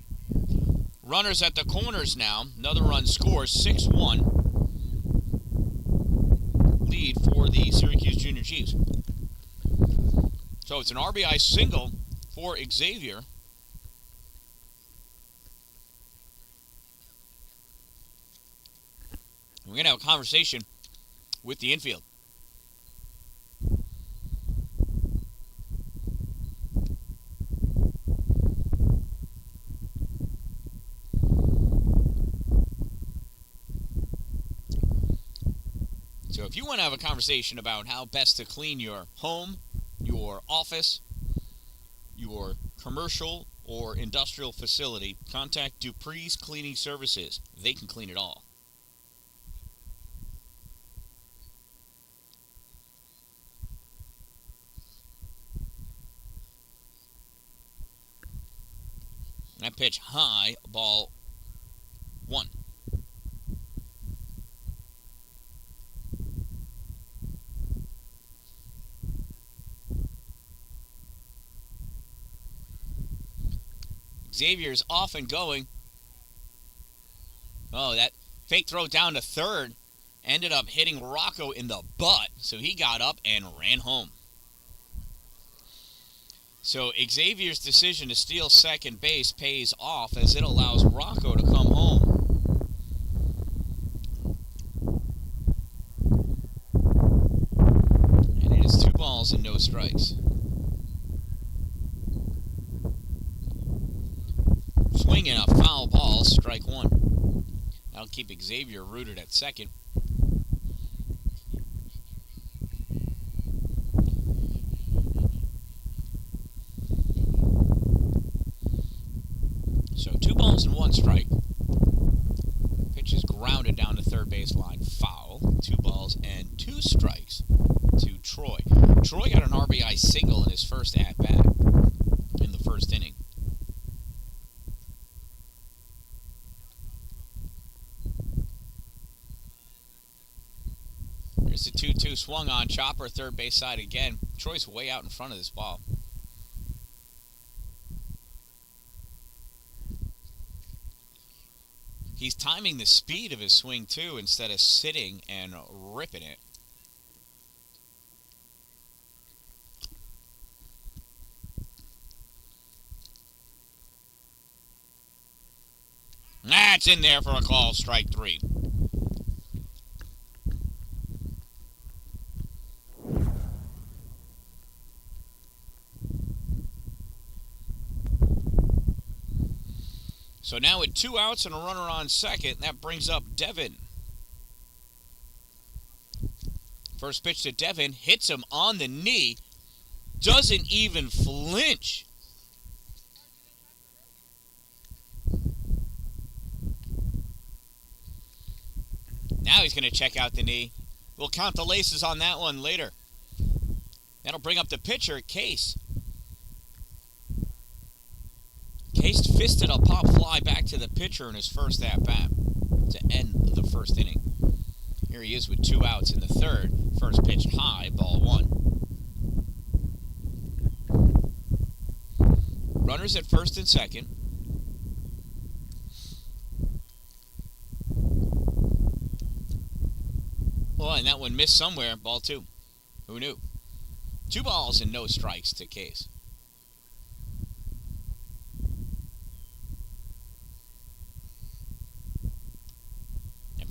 Runners at the corners now. Another run scores. 6-1. Lead for the Syracuse Junior Chiefs. So it's an RBI single for Xavier. We're going to have a conversation with the infield. So if you want to have a conversation about how best to clean your home, your office, your commercial or industrial facility, contact Dupree's Cleaning Services. They can clean it all. That pitch high, ball 1. Xavier's off and going. Oh, that fake throw down to third ended up hitting Rocco in the butt, so he got up and ran home. So Xavier's decision to steal second base pays off as it allows Rocco to come home. And it is 2 balls and no strikes. Swinging a foul ball, strike 1. That'll keep Xavier rooted at second. So 2 balls and 1 strike. Pitch is grounded down to third baseline, foul. 2 balls and 2 strikes to Troy. Troy got an RBI single in his first at-bat in the first inning. There's the 2-2 swung on. Chopper, third base side again. Troy's way out in front of this ball. He's timing the speed of his swing, too, instead of sitting and ripping it. That's in there for a call, strike 3. So now with 2 outs and a runner on second, that brings up Devin First pitch to Devin, hits him on the knee, doesn't even flinch. Now he's going to check out the knee. We'll count the laces on that one later. That'll bring up the pitcher, Case. Case fisted a pop fly back to the pitcher in his first at-bat to end the first inning. Here he is with 2 outs in the third. First pitch high, ball 1. Runners at first and second. Well, and that one missed somewhere, ball 2. Who knew? 2 balls and no strikes to Case.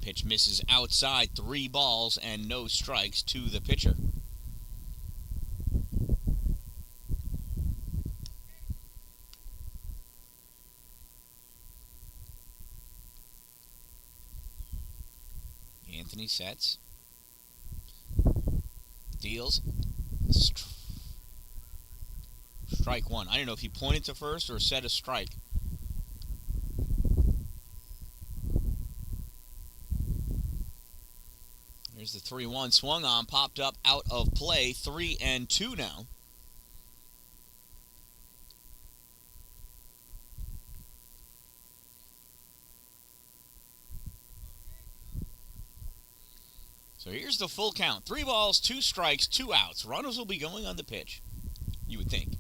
Pitch misses outside, 3 balls and no strikes to the pitcher. Anthony sets. Deals. Strike 1. I don't know if he pointed to first or set a strike. Here's the 3-1 swung on, popped up, out of play. 3-2 now. So here's the full count. 3 balls, 2 strikes, 2 outs. Runners will be going on the pitch, you would think.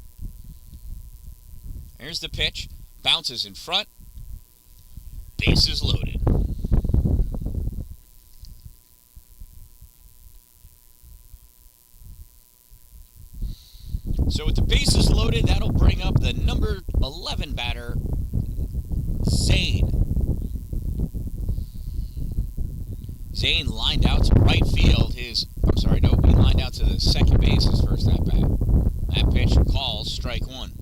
Here's the pitch. Bounces in front. Bases loaded. So with the bases loaded, that'll bring up the number 11 batter, Zane. Zane lined out to right field. He lined out to the second base his first at bat. That pitch calls strike 1.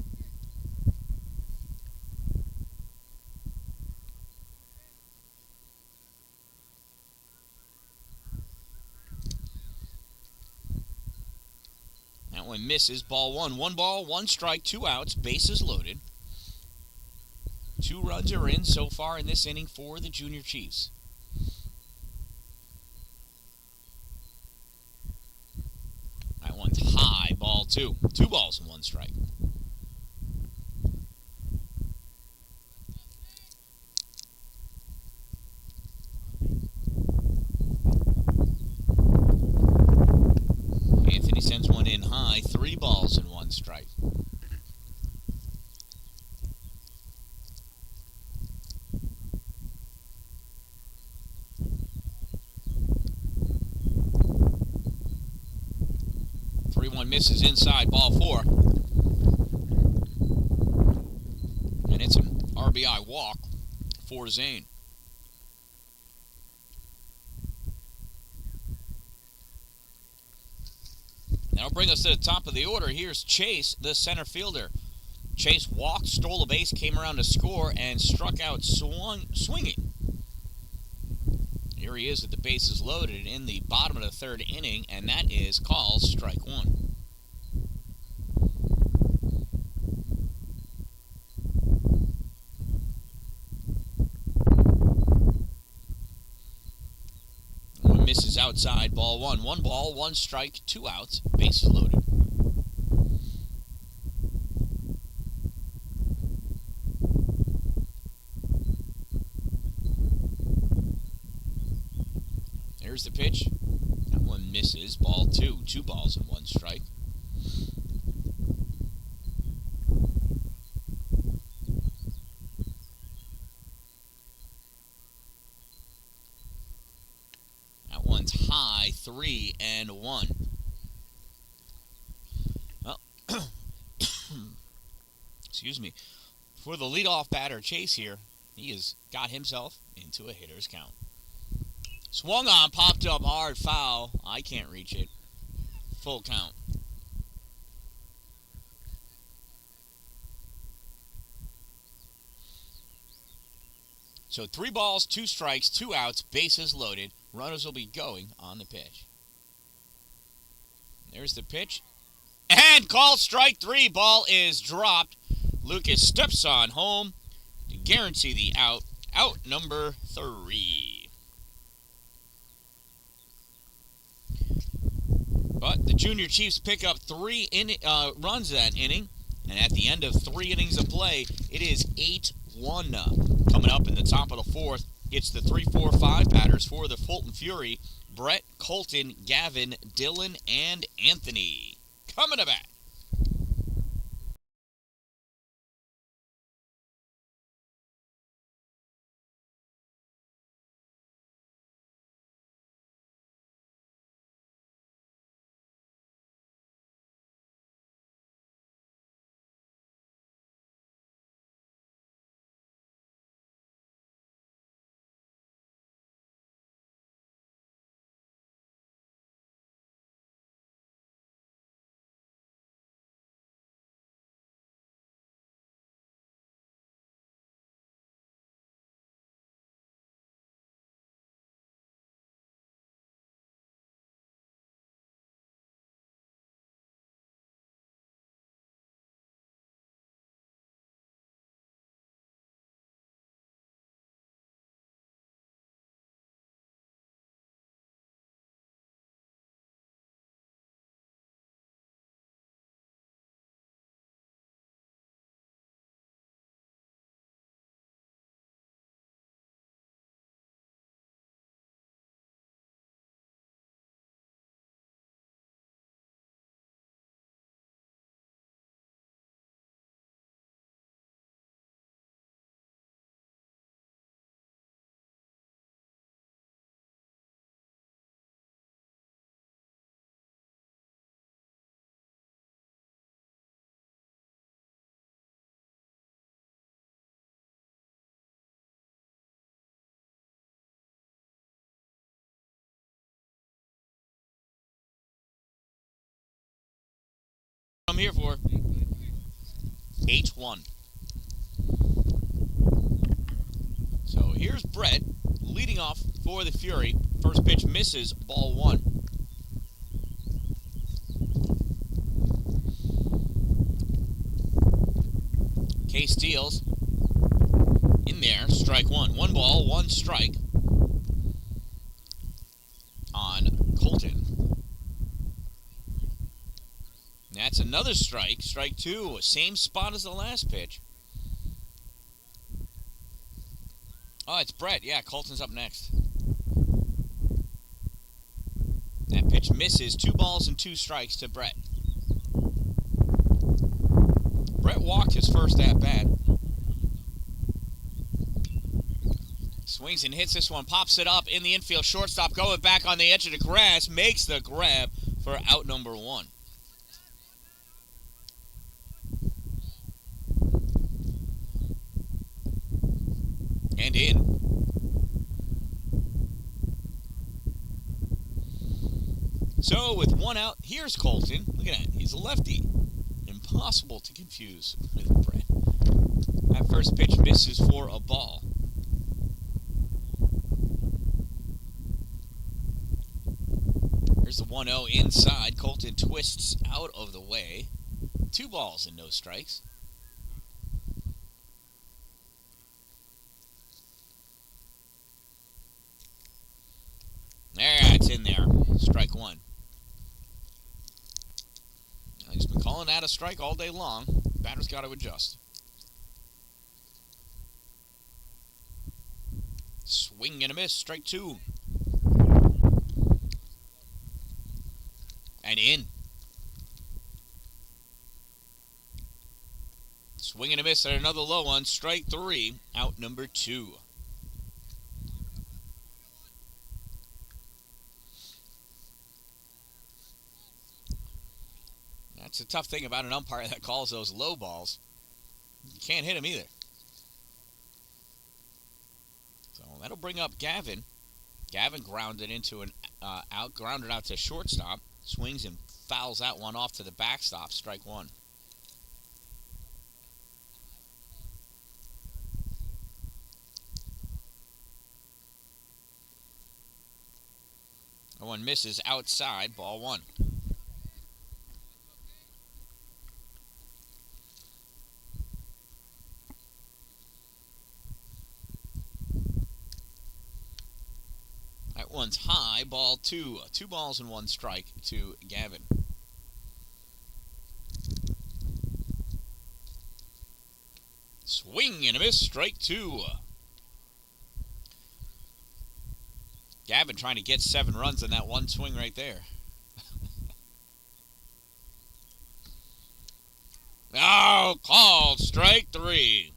That one misses, ball 1. 1 ball, 1 strike, 2 outs, bases loaded. 2 runs are in so far in this inning for the Junior Chiefs. That one's high, ball 2. 2 balls and 1 strike. Anthony sends one in high, 3 balls and 1 strike. Misses inside, ball 4. And it's an RBI walk for Zane. That'll bring us to the top of the order. Here's Chase, the center fielder. Chase walked, stole a base, came around to score, and struck out swinging. Here he is with the bases loaded in the bottom of the third inning, and that is called strike 1. Misses outside, ball 1. 1 ball, 1 strike, 2 outs, bases loaded. There's the pitch. That one misses, ball 2. 2 balls and 1 strike. High, 3-1. Well, excuse me. For the leadoff batter, Chase here, he has got himself into a hitter's count. Swung on, popped up hard, foul. I can't reach it. Full count. So 3 balls, 2 strikes, 2 outs, bases loaded. Runners will be going on the pitch. There's the pitch. And call strike 3. Ball is dropped. Lucas steps on home to guarantee the out. Out number 3. But the Junior Chiefs pick up 3 runs that inning. And at the end of 3 innings of play, it is 8-1. Coming up in the top of the 4th, it's the 3-4-5 batters for the Fulton Fury. Brett, Colton, Gavin, Dylan, and Anthony. Coming to bat. I'm here for 8-1. So here's Brett leading off for the Fury. First pitch misses, ball 1. Case deals. In there, strike 1. 1 ball, 1 strike on Colton. That's another strike. Strike 2. Same spot as the last pitch. Oh, it's Brett. Yeah, Colton's up next. That pitch misses. 2 balls and 2 strikes to Brett. Brett walked his first at-bat. Swings and hits this one. Pops it up in the infield. Shortstop going back on the edge of the grass. Makes the grab for out number 1. And in. So with 1 out, here's Colton. Look at that. He's a lefty. Impossible to confuse with Brett. That first pitch misses for a ball. Here's the 1-0 inside. Colton twists out of the way. 2 balls and no strikes. There, it's in there. Strike 1. He's been calling that a strike all day long. Batter's got to adjust. Swing and a miss. Strike 2. And in. Swing and a miss at another low one. Strike 3. Out number 2. That's a tough thing about an umpire that calls those low balls. You can't hit him either. So that'll bring up Gavin. Gavin grounded into an grounded out to shortstop. Swings and fouls that one off to the backstop. Strike 1. That one misses outside. Ball 1. That one's high, ball 2. 2 balls and 1 strike to Gavin. Swing and a miss, strike 2. Gavin trying to get 7 runs in that one swing right there. Oh, called strike 3.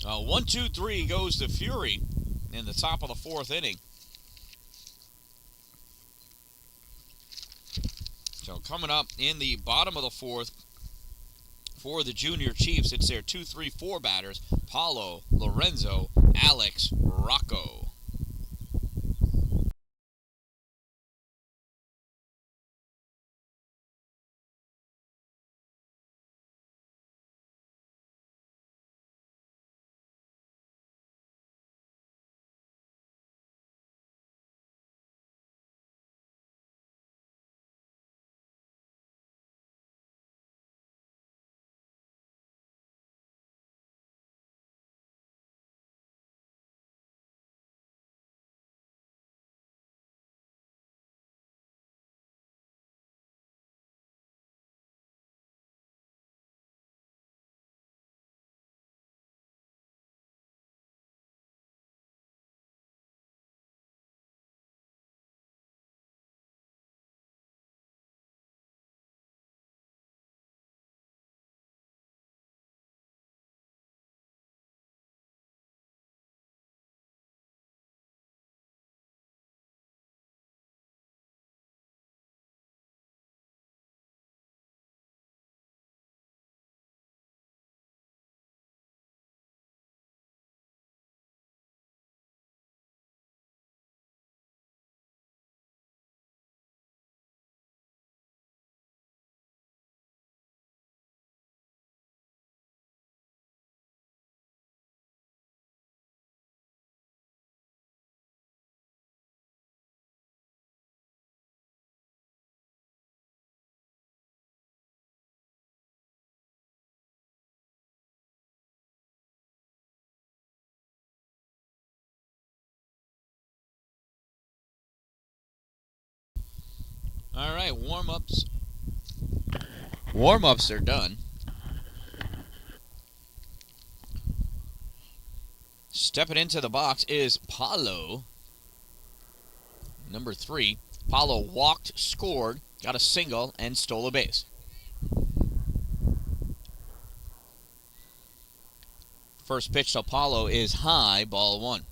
1-2-3 goes to Fury in the top of the 4th inning. So coming up in the bottom of the 4th for the Junior Chiefs, it's their 2-3-4 batters: Paulo, Lorenzo, Alex, Rocco. All right, warm-ups. Warm-ups are done. Stepping into the box is Paulo, number 3. Paulo walked, scored, got a single, and stole a base. First pitch to Paulo is high, ball 1.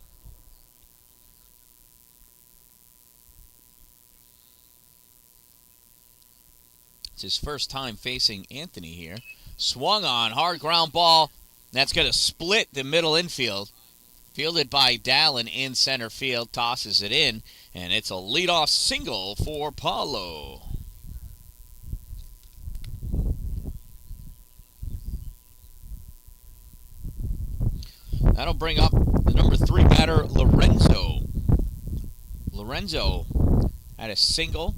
It's his first time facing Anthony here. Swung on, hard ground ball. That's going to split the middle infield. Fielded by Dan-Dalin in center field, tosses it in, and it's a leadoff single for Paulo. That'll bring up the number 3 batter, Lorenzo. Lorenzo had a single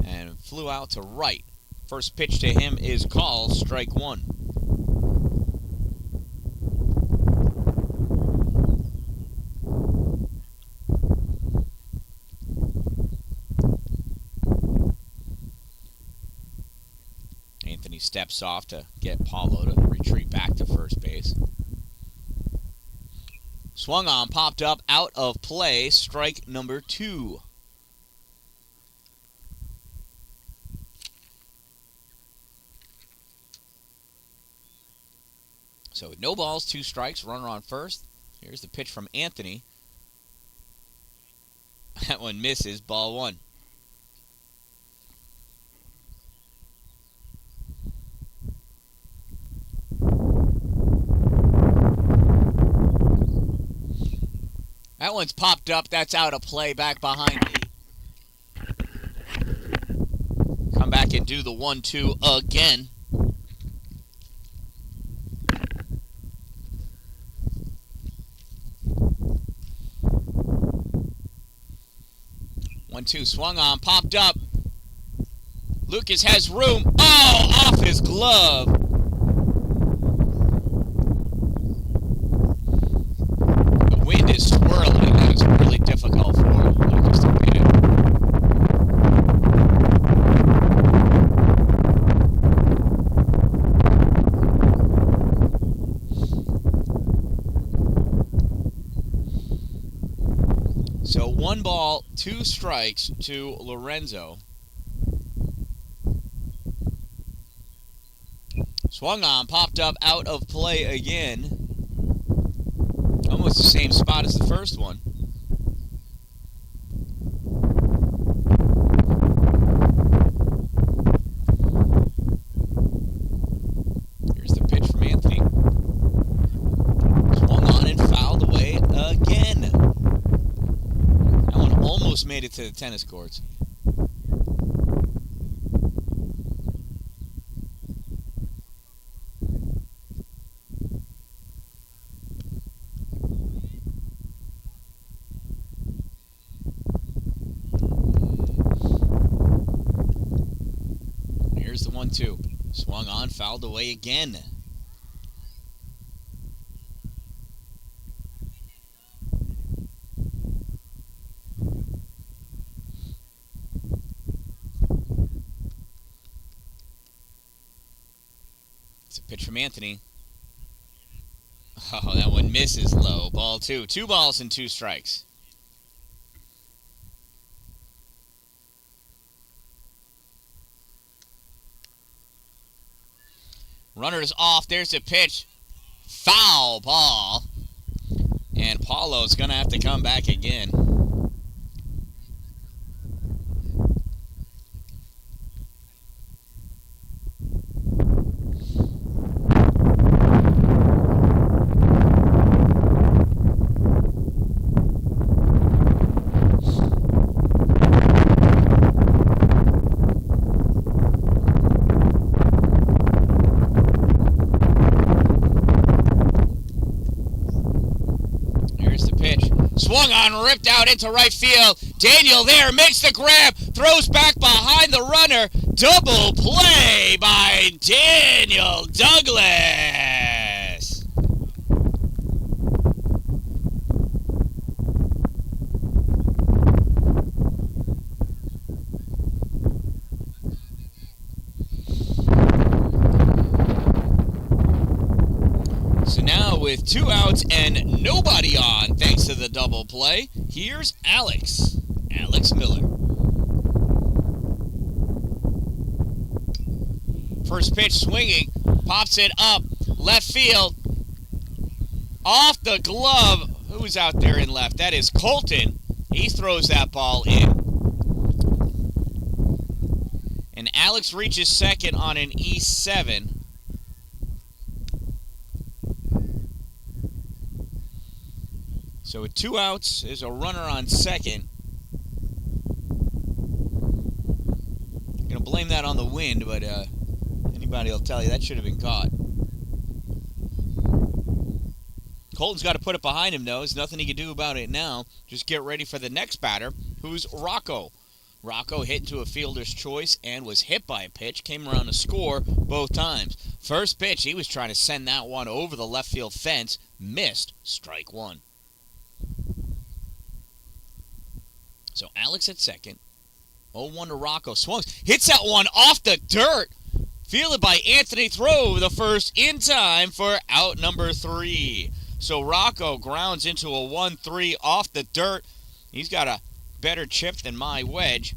and flew out to right. First pitch to him is called, strike 1. Anthony steps off to get Paulo to retreat back to first base. Swung on, popped up, out of play, strike number 2. So no balls, 2 strikes, runner on first. Here's the pitch from Anthony. That one misses, ball 1. That one's popped up. That's out of play, back behind me. Come back and do the 1-2 again. One-two swung on, popped up. Lucas has room. Oh, off his glove. The wind is swirling. difficult for Lucas to beat it. So 1 ball, 2 strikes to Lorenzo. Swung on, popped up, out of play again. Almost the same spot as the first one. Here's the pitch from Anthony. Swung on and fouled away again. That one almost made it to the tennis courts. Here's the 1-2. Swung on, fouled away again. It's a pitch from Anthony. Oh, that one misses low. Ball 2. 2 balls and 2 strikes. Runner's off. There's a pitch. Foul ball. And Paulo's going to have to come back again. Swung on, ripped out into right field. Daniel there makes the grab, throws back behind the runner. Double play by Daniel Douglas. So now with 2 outs and nobody on, thanks to the double play, here's Alex Miller. First pitch swinging, pops it up, left field, off the glove. Who's out there in left? That is Colton. He throws that ball in. And Alex reaches second on an E7. So with 2 outs, there's a runner on second. I'm going to blame that on the wind, but anybody will tell you that should have been caught. Colton's got to put it behind him, though. There's nothing he can do about it now. Just get ready for the next batter, who's Rocco. Rocco hit into a fielder's choice and was hit by a pitch. Came around to score both times. First pitch, he was trying to send that one over the left field fence. Missed. Strike 1. So Alex at second. 0-1 to Rocco. Swings. Hits that one off the dirt. Fielded by Anthony. Throw the first in time for out number 3. So Rocco grounds into a 1-3 off the dirt. He's got a better chip than my wedge.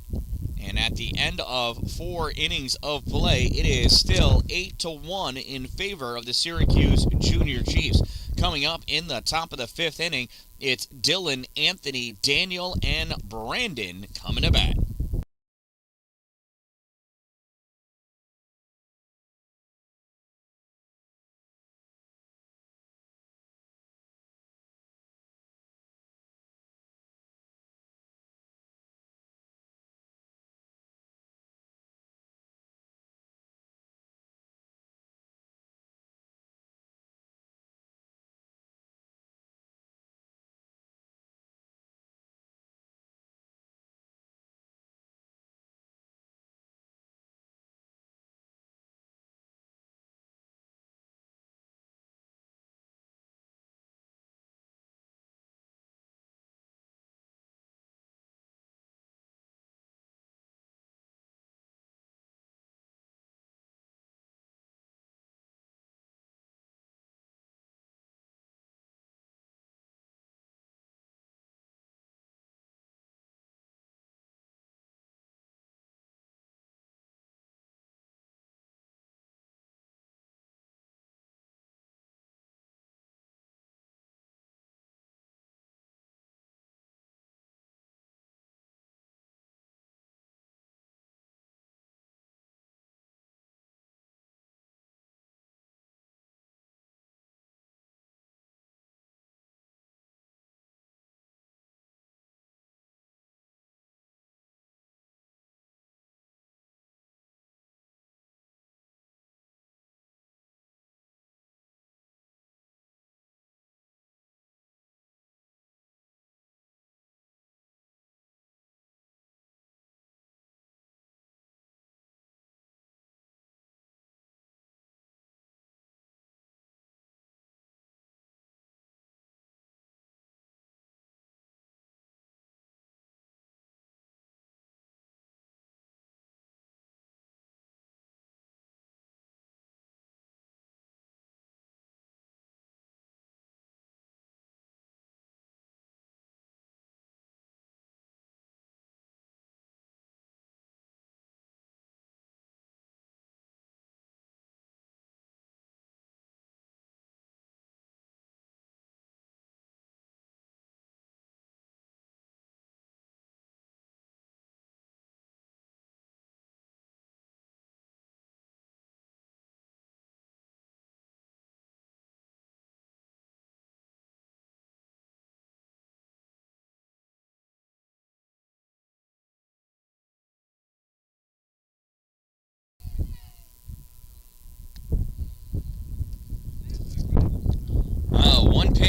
And at the end of 4 innings of play, it is still 8-1 in favor of the Syracuse Junior Chiefs. Coming up in the top of the 5th inning, it's Dylan, Anthony, Daniel, and Brandon coming to bat.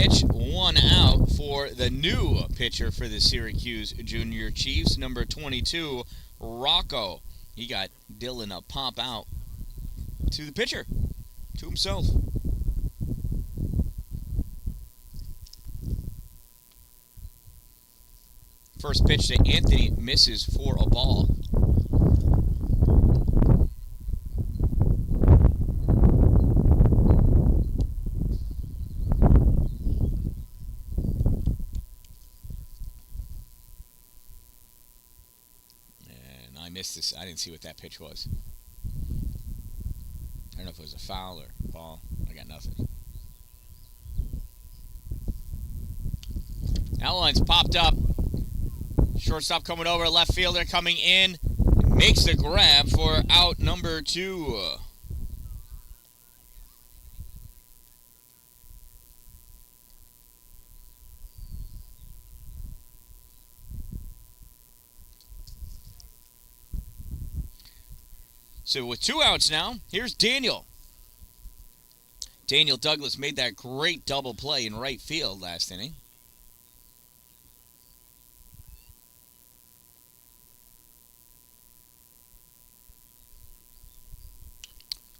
pitch, 1 out for the new pitcher for the Syracuse Junior Chiefs, number 22, Rocco. He got Dylan a pop out to the pitcher, to himself. First pitch to Anthony misses for a ball. And I missed this. I didn't see what that pitch was. I don't know if it was a foul or ball. I got nothing. Outline's popped up. Shortstop coming over, left fielder coming in. Makes the grab for out number 2. So with 2 outs now, here's Daniel. Daniel Douglas made that great double play in right field last inning.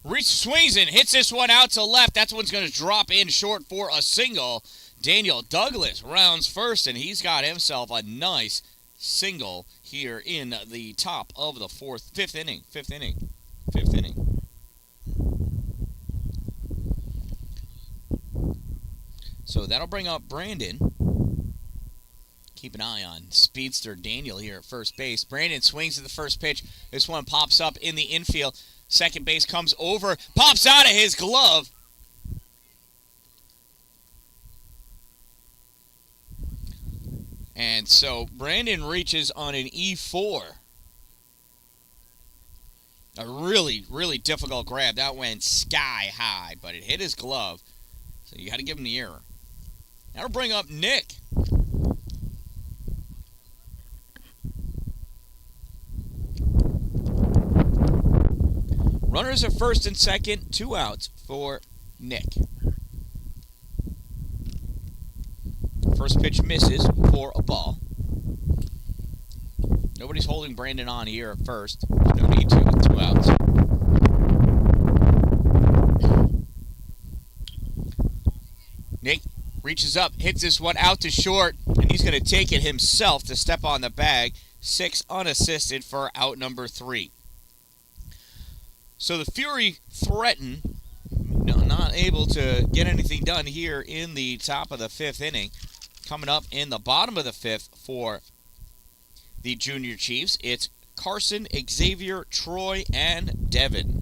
Reach swings and hits this one out to left. That's one's going to drop in short for a single. Daniel Douglas rounds first, and he's got himself a nice single here in the top of the fifth inning. So that'll bring up Brandon. Keep an eye on speedster Daniel here at first base. Brandon swings at the first pitch. This one pops up in the infield. Second base comes over, pops out of his glove. And so Brandon reaches on an E4. A really, really difficult grab. That went sky high, but it hit his glove. So you got to give him the error. That'll bring up Nick. Runners at first and second, 2 outs for Nick. First pitch misses for a ball. Nobody's holding Brandon on here at first. There's no need to with 2 outs. Nick reaches up, hits this one out to short, and he's going to take it himself to step on the bag. 6 unassisted for out number 3. So the Fury threaten, not able to get anything done here in the top of the 5th inning. Coming up in the bottom of the 5th for the Junior Chiefs, it's Carson, Xavier, Troy, and Devin.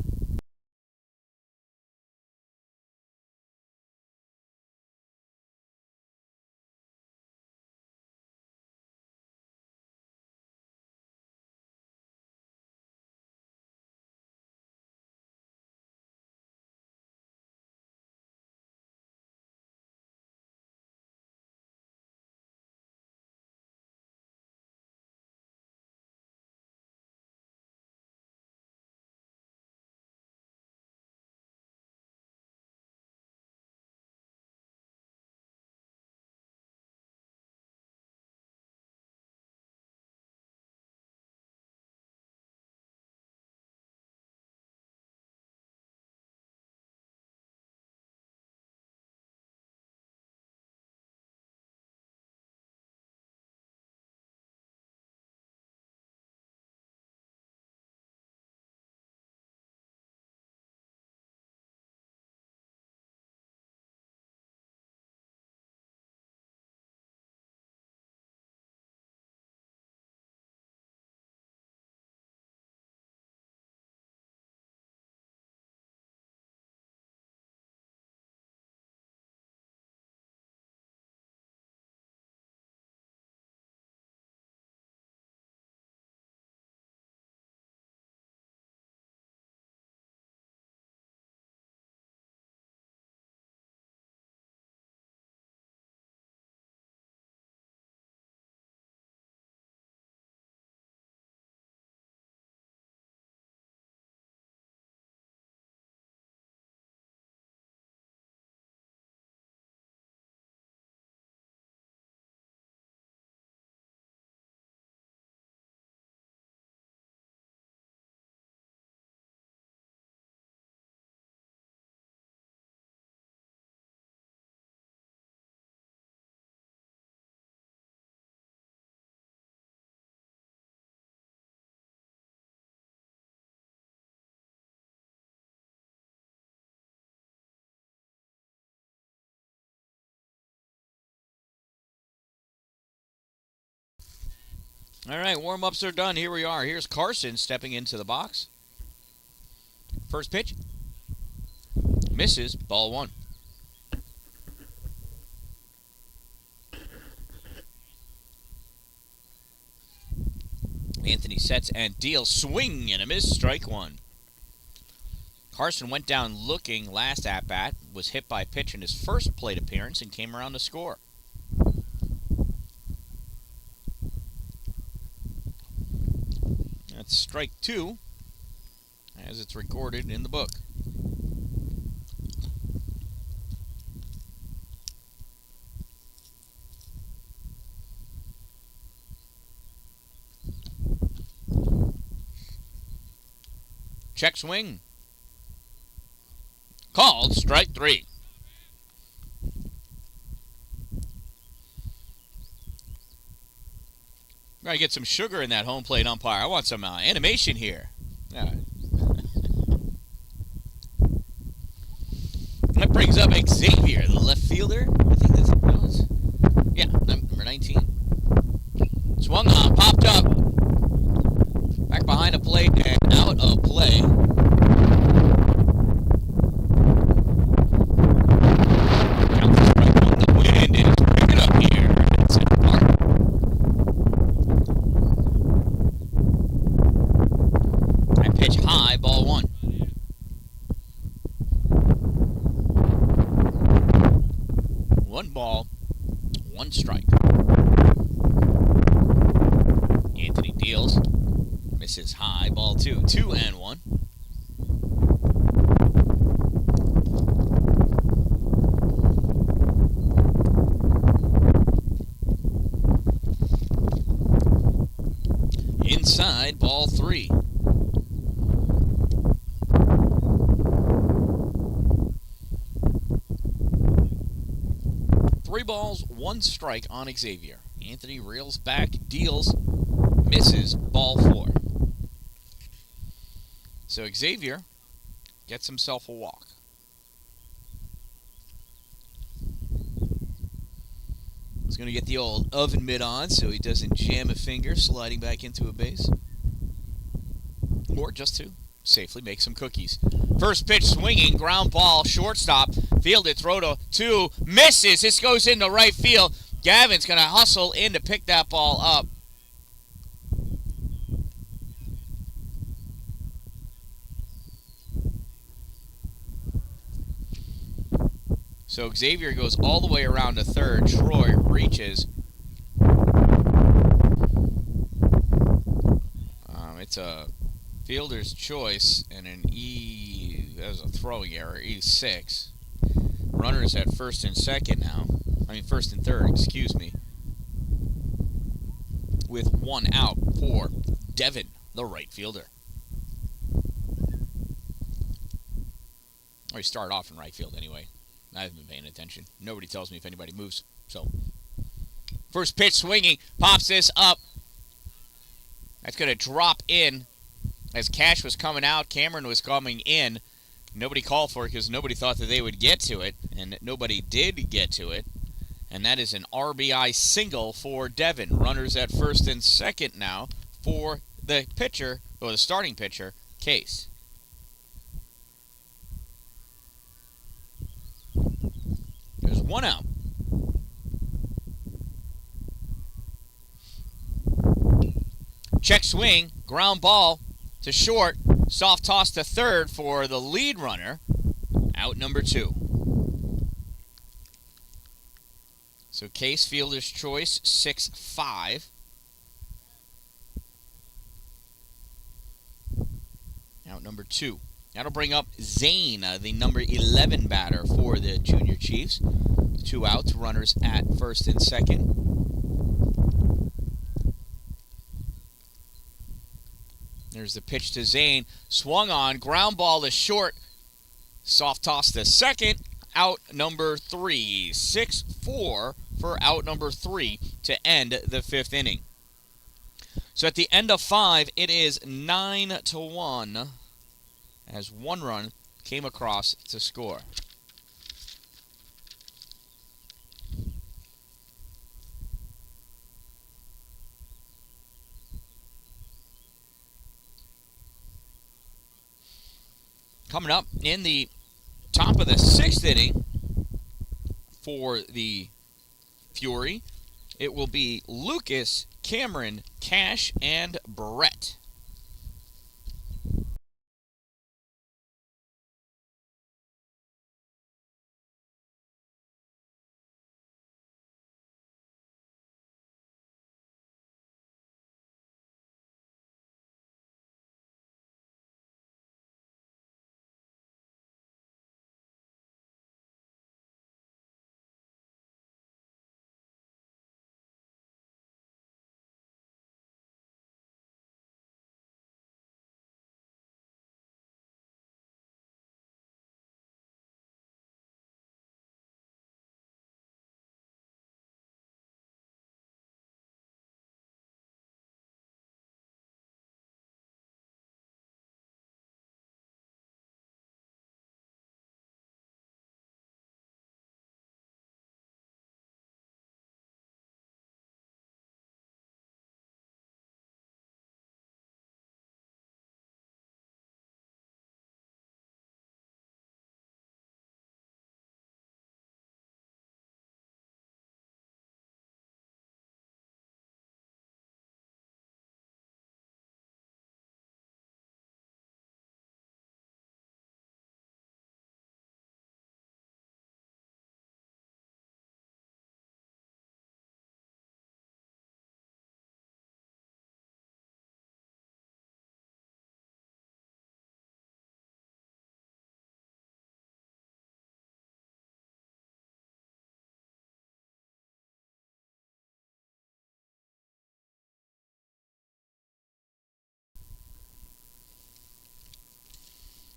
All right, warm-ups are done. Here we are. Here's Carson stepping into the box. First pitch. Misses. Ball 1. Anthony sets and deals. Swing and a miss. Strike 1. Carson went down looking last at-bat, was hit by a pitch in his first plate appearance, and came around to score. That's strike 2, as it's recorded in the book. Check swing. Called strike 3. Gotta get some sugar in that home plate umpire. I want some animation here. That brings up Xavier, the left fielder. I think that's number 19. Swung on, popped up. Back behind the plate and out of play. Ball, 1 strike. Anthony deals. Misses high. Ball 2. 2-1. Inside. Ball 3. 3 balls, 1 strike on Xavier. Anthony reels back, deals, misses, ball 4. So Xavier gets himself a walk. He's going to get the old oven mitt on so he doesn't jam a finger sliding back into a base. Or just to safely make some cookies. First pitch swinging, ground ball, shortstop, fielded, throw to 2, misses. This goes into right field. Gavin's going to hustle in to pick that ball up. So Xavier goes all the way around to third. Troy reaches. It's a fielder's choice and an that was a throwing error, 86. Runners at first and second now. First and third, excuse me. With 1 out for Devin, the right fielder. Or he started off in right field anyway. I haven't been paying attention. Nobody tells me if anybody moves. So, first pitch swinging, pops this up. That's going to drop in. As Cash was coming out, Cameron was coming in. Nobody called for it because nobody thought that they would get to it, and nobody did get to it. And that is an RBI single for Devin. Runners at first and second now for the pitcher, or the starting pitcher, Case. There's 1 out. Check swing, ground ball to short, soft toss to third for the lead runner. Out number 2. So Case fielder's choice, 6-5. Out number 2. That'll bring up Zane, the number 11 batter for the Junior Chiefs. 2 outs, runners at first and second. There's the pitch to Zane. Swung on, ground ball to short. Soft toss to second. Out number 3. 6-4 for out number 3 to end the 5th inning. So at the end of 5, it is 9-1 as 1 run came across to score. Coming up in the top of the 6th inning for the Fury, it will be Lucas, Cameron, Cash, and Brett.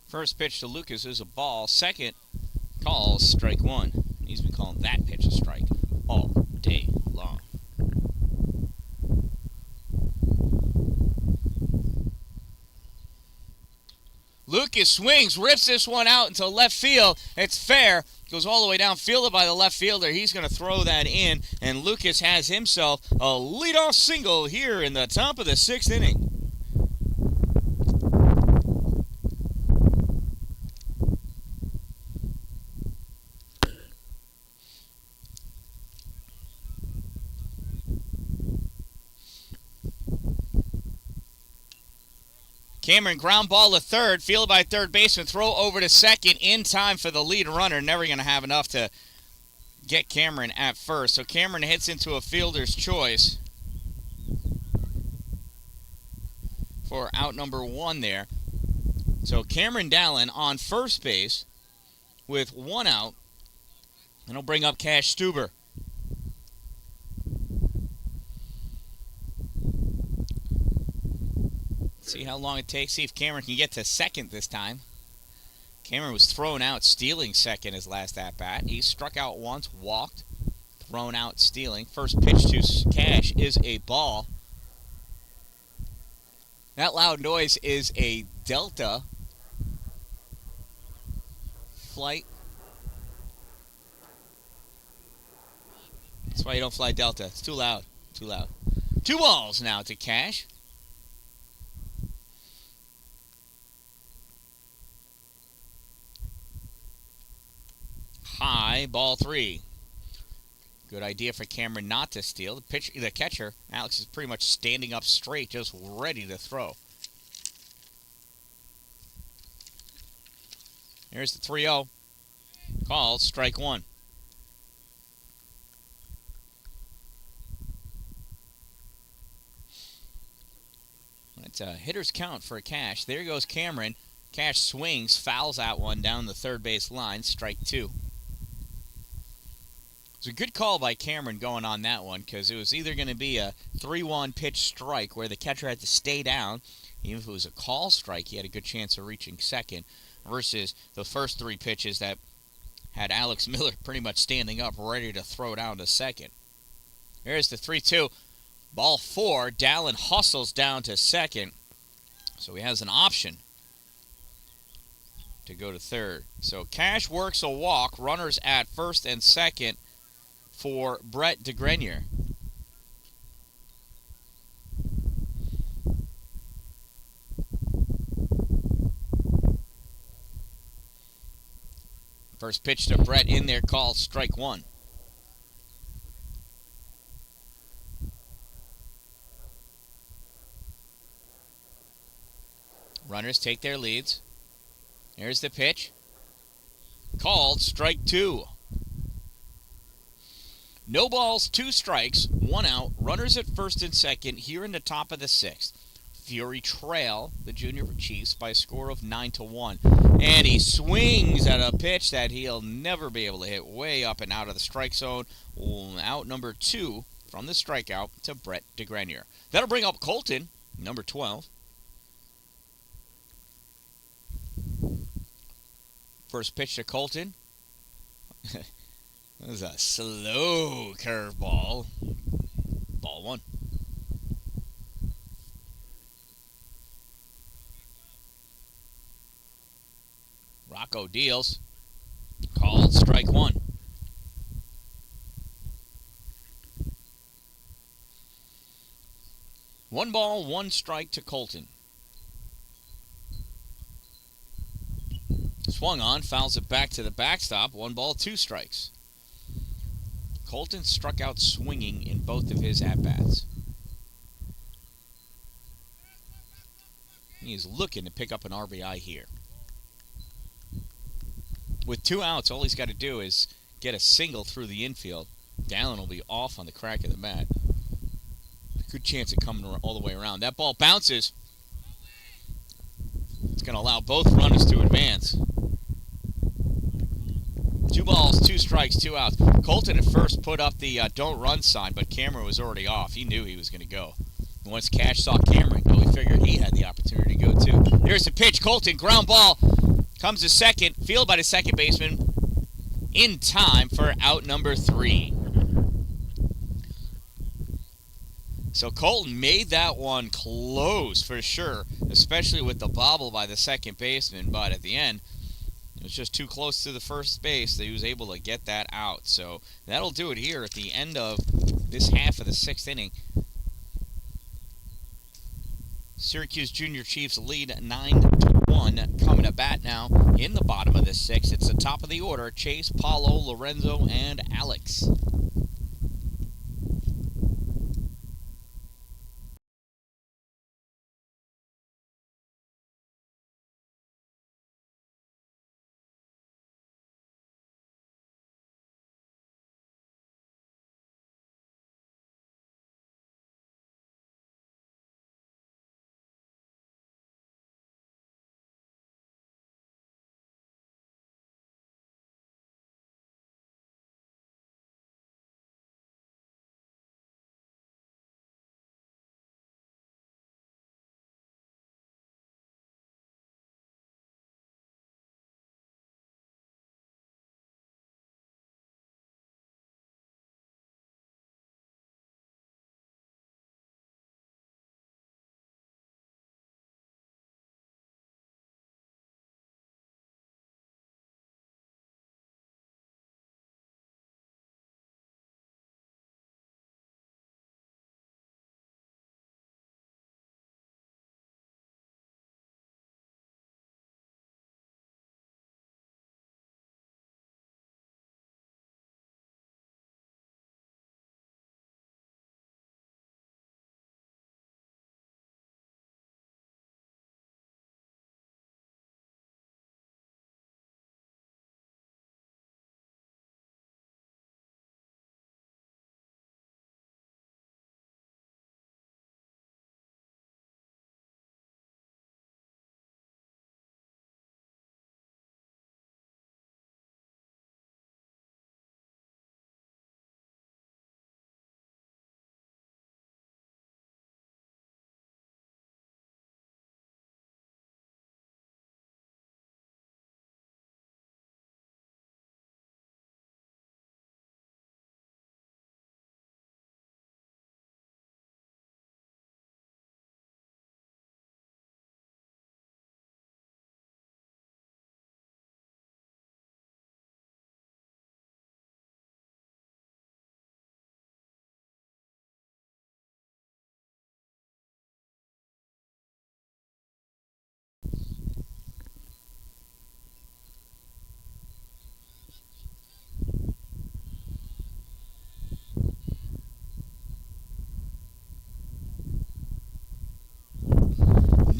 First pitch to Lucas is a ball. Second, calls strike one. He's been calling that pitch a strike all day long. Lucas swings, rips this one out into left field. It's fair. Goes all the way downfield by the left fielder. He's going to throw that in, and Lucas has himself a leadoff single here in the top of the 6th inning. Cameron ground ball to third, fielded by third baseman, throw over to second in time for the lead runner. Never going to have enough to get Cameron at first. So Cameron hits into a fielder's choice for out number 1 there. So Cameron Dalin on first base with 1 out. And he'll bring up Cash Stuber. See how long it takes. See if Cameron can get to second this time. Cameron was thrown out stealing second his last at-bat. He struck out once, walked, thrown out stealing. First pitch to Cash is a ball. That loud noise is a Delta flight. That's why you don't fly Delta. It's too loud. Too loud. 2 balls now to Cash. High, ball 3. Good idea for Cameron not to steal. The catcher, Alex, is pretty much standing up straight, just ready to throw. Here's the 3-0. Called strike 1. It's a hitter's count for Cash. There goes Cameron. Cash swings, fouls that one down the third base line. Strike 2. It was a good call by Cameron going on that one, because it was either going to be a 3-1 pitch strike where the catcher had to stay down. Even if it was a call strike, he had a good chance of reaching second, versus the first 3 pitches that had Alex Miller pretty much standing up ready to throw down to second. Here's the 3-2. Ball 4. Dalin hustles down to second, so he has an option to go to third. So Cash works a walk. Runners at first and second for Brett DeGrenier. First pitch to Brett in there, called strike one. Runners take their leads. Here's the pitch. Called strike two. No balls, 2 strikes, 1 out. Runners at first and second here in the top of the 6th. Fury trail the Junior Chiefs by a score of 9-1. And he swings at a pitch that he'll never be able to hit, way up and out of the strike zone. Out number 2 from the strikeout to Brett DeGrenier. That'll bring up Colton, number 12. First pitch to Colton. That was a slow curveball. Ball 1. Rocco deals. Called strike 1. One ball, 1 strike to Colton. Swung on, fouls it back to the backstop. 1 ball, 2 strikes. Colton struck out swinging in both of his at-bats. He's looking to pick up an RBI here. With 2 outs, all he's got to do is get a single through the infield. Dan-Dalin will be off on the crack of the bat. Good chance of coming all the way around. That ball bounces. It's going to allow both runners to advance. 2 balls, 2 strikes, 2 outs. Colton at first put up the don't run sign, but Cameron was already off. He knew he was going to go. And once Cash saw Cameron go, he figured he had the opportunity to go too. There's the pitch. Colton, ground ball. Comes to second. Fielded by the second baseman in time for out number 3. So Colton made that one close for sure, especially with the bobble by the second baseman. But at the end, it was just too close to the first base that he was able to get that out. So that'll do it here at the end of this half of the 6th inning. Syracuse Junior Chiefs lead 9-1. Coming to bat now in the bottom of the 6th. It's the top of the order. Chase, Paulo, Lorenzo, and Alex.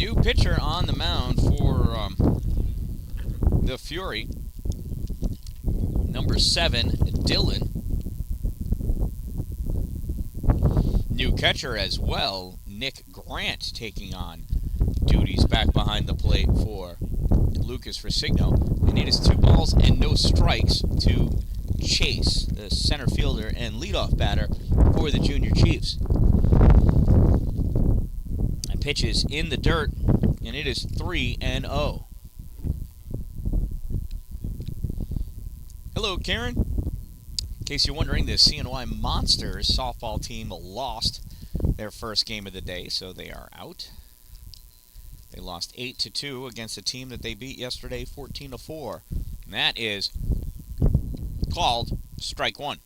new pitcher on the mound for the Fury. Number 7, Dalin. New catcher as well, Nick Grant, taking on duties back behind the plate for Lucas Resigno. And it is 2 balls and no strikes to Chase, the center fielder and leadoff batter for the Junior Chiefs. And pitches in the dirt, and it is 3-0. Hello, Karen. In case you're wondering, the CNY Monsters softball team lost their first game of the day, so they are out. They lost 8-2 against a team that they beat yesterday 14-4. And that is called strike 1.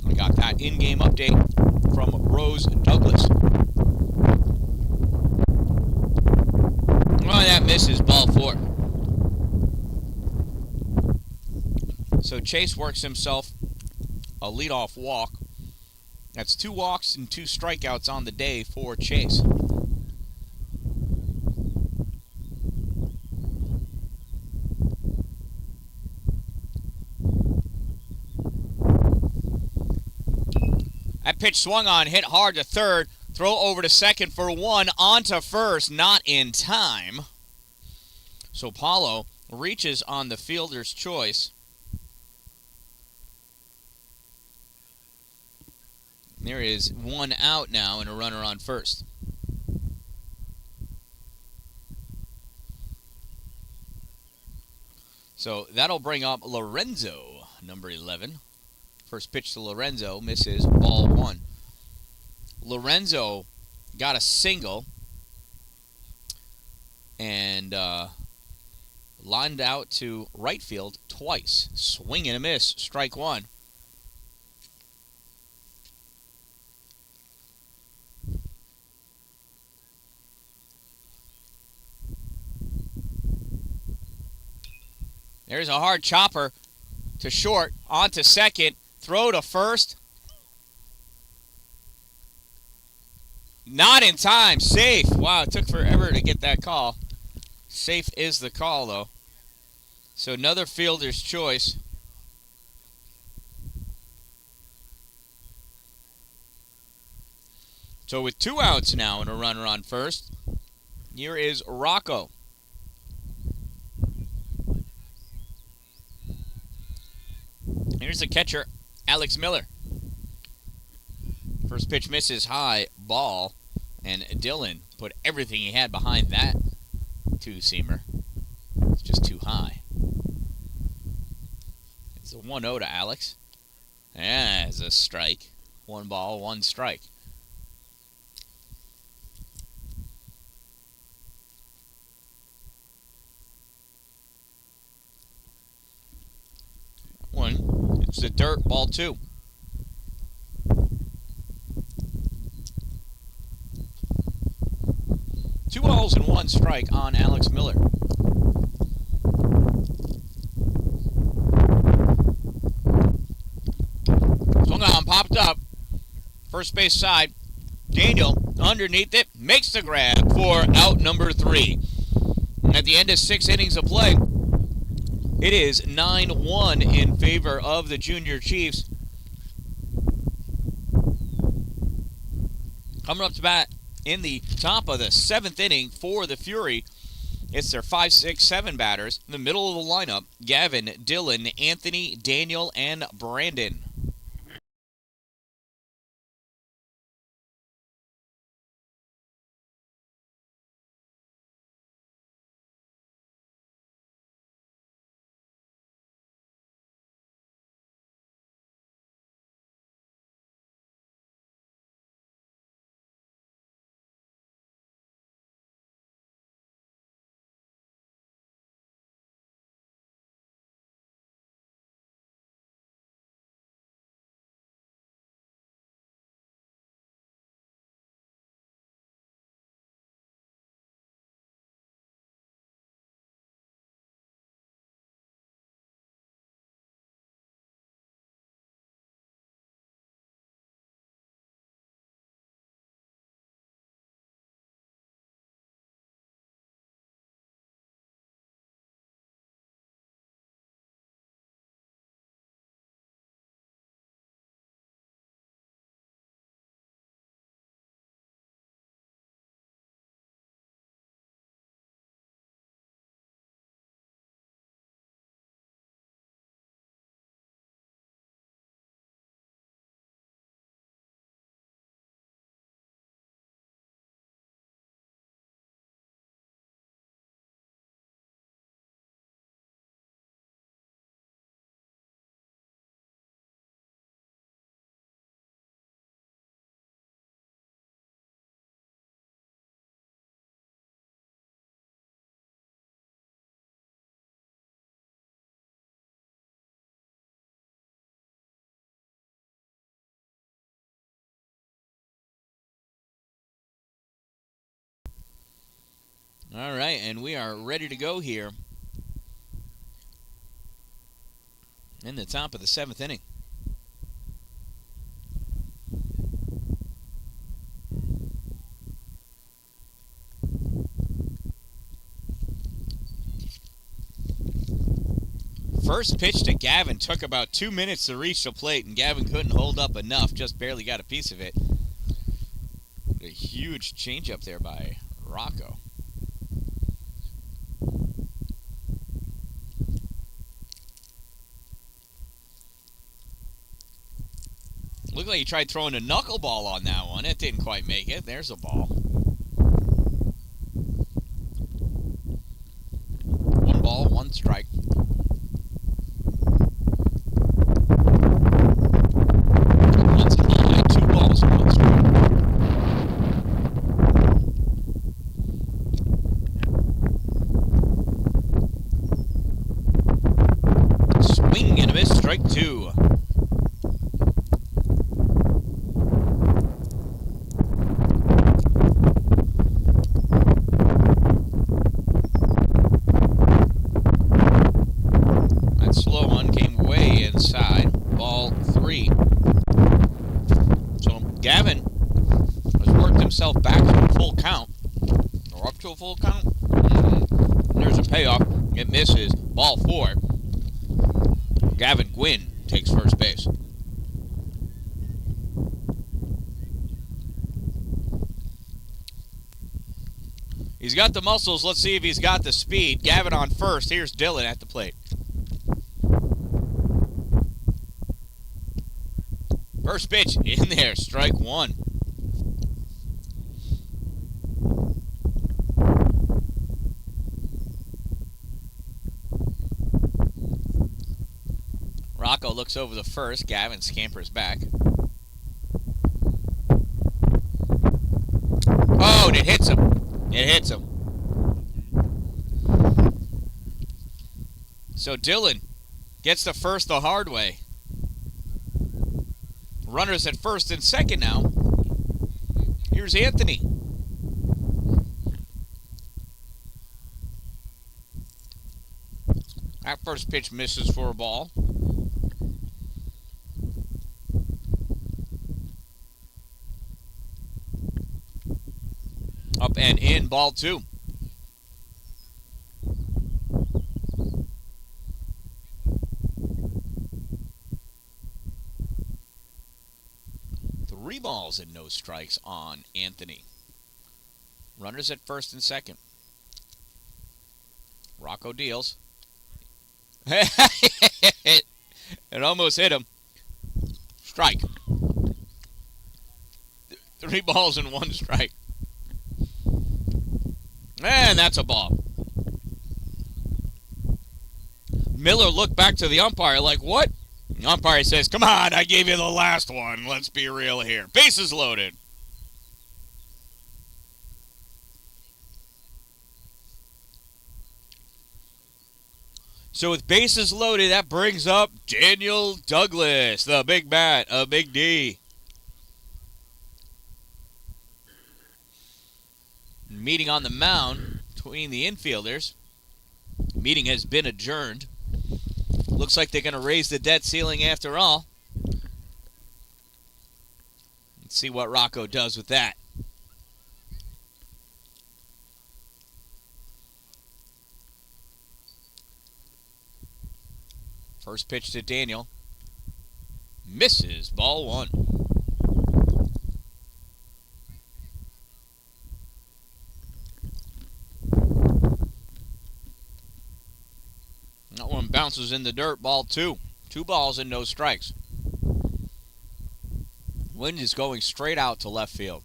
I got that in-game update from Rose Douglas. Oh, that misses, ball 4. So Chase works himself a leadoff walk. That's 2 walks and 2 strikeouts on the day for Chase. That pitch swung on, hit hard to third, throw over to second for 1, on to first, not in time. So Paulo reaches on the fielder's choice. There is 1 out now and a runner on first. So that'll bring up Lorenzo, number 11. First pitch to Lorenzo, misses, ball 1. Lorenzo got a single and lined out to right field twice. Swing and a miss, strike 1. There's a hard chopper to short, on to second, throw to first. Not in time, safe. Wow, it took forever to get that call. Safe is the call, though. So another fielder's choice. So with 2 outs now and a runner on first, here is Rocco. Here's the catcher, Alex Miller. First pitch misses high, ball, and Dalin put everything he had behind that 2-seamer. It's just too high. It's a 1-0 to Alex. Yeah, it's a strike. 1 ball, 1 strike. It's the dirt, ball 2. Two balls and 1 strike on Alex Miller. Swung on, popped up. First base side. Daniel underneath it, makes the grab for out number 3. At the end of 6 innings of play, it is 9-1 in favor of the Junior Chiefs. Coming up to bat in the top of the 7th inning for the Fury, it's their 5, 6, 7 batters. In the middle of the lineup, Gavin, Dalin, Anthony, Daniel, and Brandon. All right, and we are ready to go here in the top of the 7th inning. First pitch to Gavin took about 2 minutes to reach the plate, and Gavin couldn't hold up enough, just barely got a piece of it. A huge changeup there by Rocco. Looked like he tried throwing a knuckleball on that one. It didn't quite make it. There's a ball. 1 ball, 1 strike. One's high, 2 balls, 1 strike. Swing and a miss, strike 2. Gavin has worked himself back to a full count, or up to a full count. There's a payoff. It misses. Ball 4. Gavin Gwynn takes first base. He's got the muscles. Let's see if he's got the speed. Gavin on first. Here's Dylan at the plate. First pitch in there, strike 1. Rocco looks over the first. Gavin scampers back. Oh, and it hits him. It hits him. So Dylan gets the first the hard way. Runners at first and second now. Here's Anthony. That first pitch misses for a ball. Up and in, ball 2. Three balls and no strikes on Anthony. Runners at first and second. Rocco deals. It almost hit him. Strike. 3 balls and 1 strike. And that's a ball. Miller looked back to the umpire like, what? The umpire says, come on, I gave you the last one. Let's be real here. Bases loaded. So with bases loaded, that brings up Daniel Douglas, the big bat of Big D. Meeting on the mound between the infielders. Meeting has been adjourned. Looks like they're going to raise the debt ceiling after all. Let's see what Rocco does with that. First pitch to Daniel. Misses, ball 1. That one bounces in the dirt, ball 2. 2 balls and no strikes. Wind is going straight out to left field.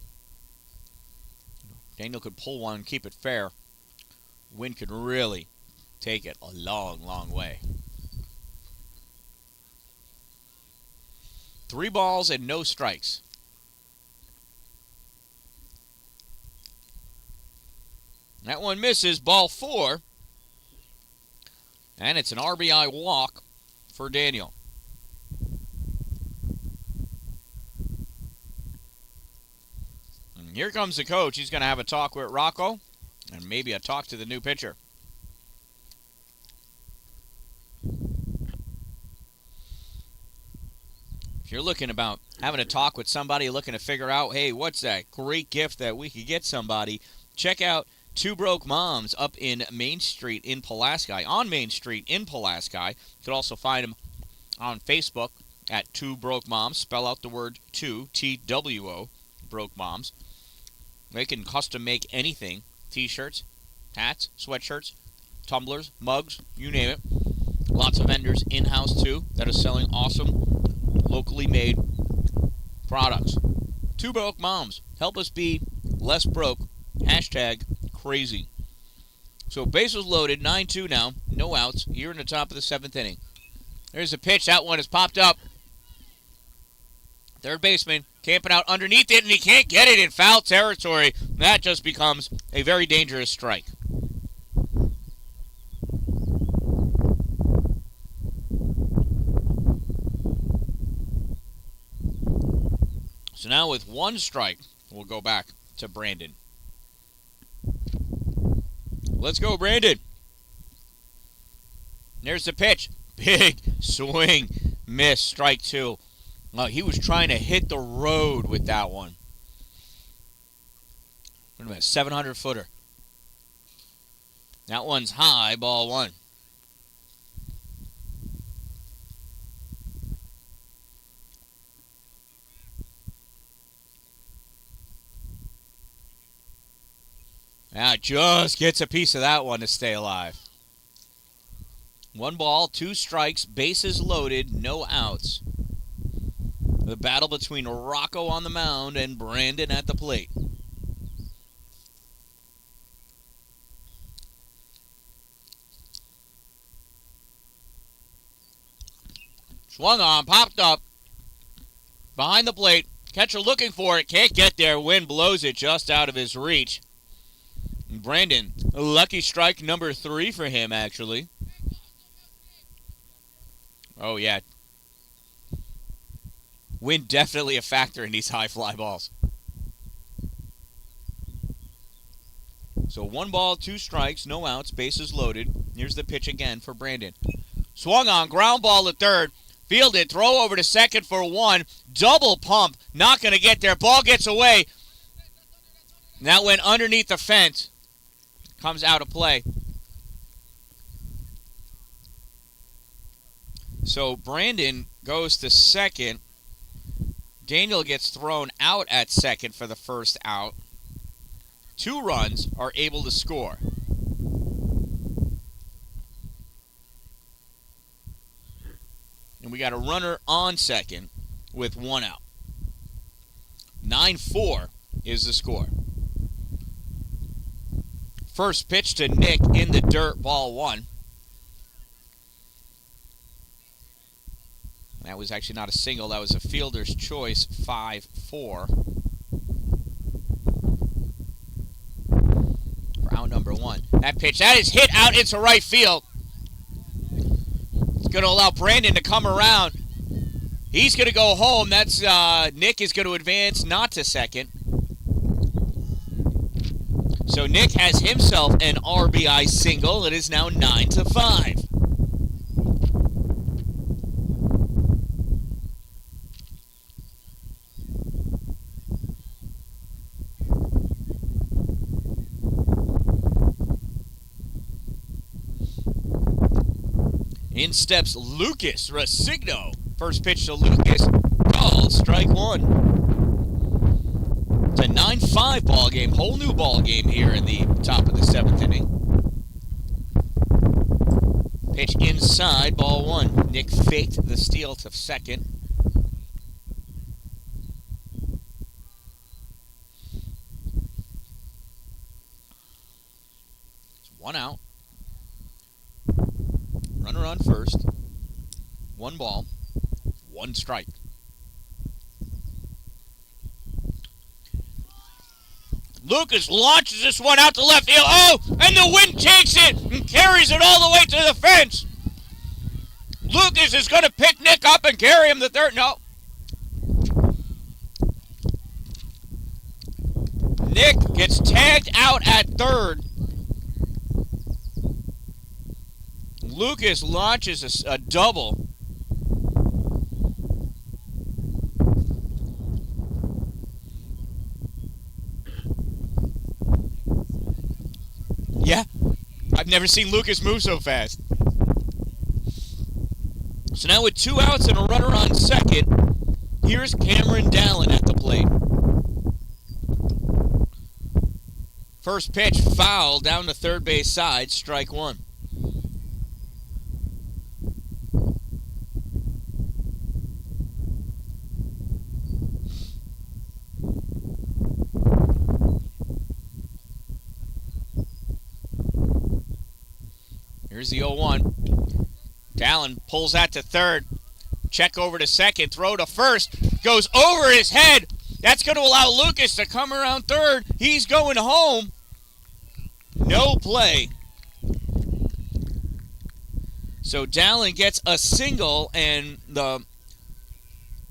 Daniel could pull one and keep it fair. Wind could really take it a long, long way. 3 balls and no strikes. That one misses, ball 4. And it's an RBI walk for Daniel. And here comes the coach. He's going to have a talk with Rocco. And maybe a talk to the new pitcher. If you're looking about having a talk with somebody, looking to figure out, hey, what's that great gift that we could get somebody, check out Two Broke Moms up in Main Street in Pulaski. On Main Street in Pulaski. You could also find them on Facebook at Two Broke Moms. Spell out the word two, T-W-O, Broke Moms. They can custom make anything. T-shirts, hats, sweatshirts, tumblers, mugs, you name it. Lots of vendors in-house, too, that are selling awesome, locally made products. Two Broke Moms. Help us be less broke. Hashtag crazy. So bases loaded, 9-2 now. No outs. You're in the top of the 7th inning. There's a pitch. That one has popped up. Third baseman camping out underneath it, and he can't get it in foul territory. That just becomes a very dangerous strike. So now with one strike, we'll go back to Brandon. Let's go, Brandon. There's the pitch. Big swing. Miss. Strike 2. He was trying to hit the road with that one. Wait a minute. 700-footer. That one's high. Ball 1. Now just gets a piece of that one to stay alive. 1 ball, 2 strikes, bases loaded, no outs. The battle between Rocco on the mound and Brandon at the plate. Swung on, popped up. Behind the plate. Catcher looking for it, can't get there. Wind blows it just out of his reach. Brandon, a lucky strike number 3 for him, actually. Oh, yeah. Wind definitely a factor in these high fly balls. So 1 ball, 2 strikes, no outs, bases loaded. Here's the pitch again for Brandon. Swung on, ground ball to third. Fielded, throw over to second for 1. Double pump, not going to get there. Ball gets away. That went underneath the fence. Comes out of play. So Brandon goes to second. Daniel gets thrown out at second for the first out. 2 runs are able to score. And we got a runner on second with 1 out. 9-4 is the score. First pitch to Nick in the dirt, ball 1. That was actually not a single. That was a fielder's choice, 5-4. For out number 1. That pitch, that is hit out into right field. It's going to allow Brandon to come around. He's going to go home. That's Nick is going to advance not to second. So Nick has himself an RBI single. It is now 9-5. In steps Lucas Resigno. First pitch to Lucas. Called strike 1. It's a 9-5 ball game. Whole new ball game here in the top of the 7th inning. Pitch inside, ball 1. Nick faked the steal to second. It's 1 out. Runner on first. 1 ball. 1 strike. Lucas launches this one out to left field. Oh, and the wind takes it and carries it all the way to the fence. Lucas is going to pick Nick up and carry him to third. No. Nick gets tagged out at third. Lucas launches a double. Yeah, I've never seen Lucas move so fast. So now with 2 outs and a runner on second, here's Dan-Dalin at the plate. First pitch, foul down the third base side, strike one. Here's the 0-1. Dalin pulls that to third. Check over to second. Throw to first. Goes over his head. That's going to allow Lucas to come around third. He's going home. No play. So Dalin gets a single, and the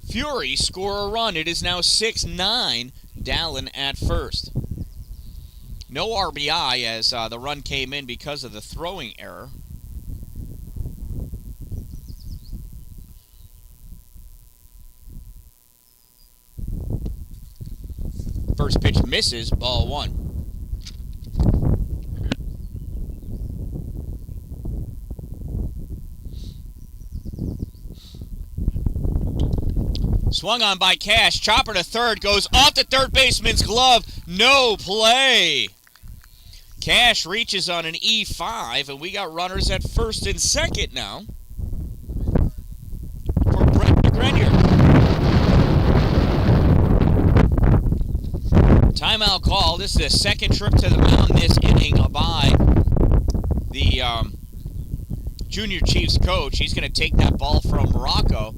Furies score a run. It is now 6-9. Dalin at first. No RBI as the run came in because of the throwing error. First pitch misses, ball one. Swung on by Cash, chopper to third, goes off the third baseman's glove, no play. Cash reaches on an E5, and we got runners at first and second now for Brett McGrenier. Timeout call. This is the second trip to the mound this inning by the Junior Chiefs coach. He's going to take that ball from Rocco.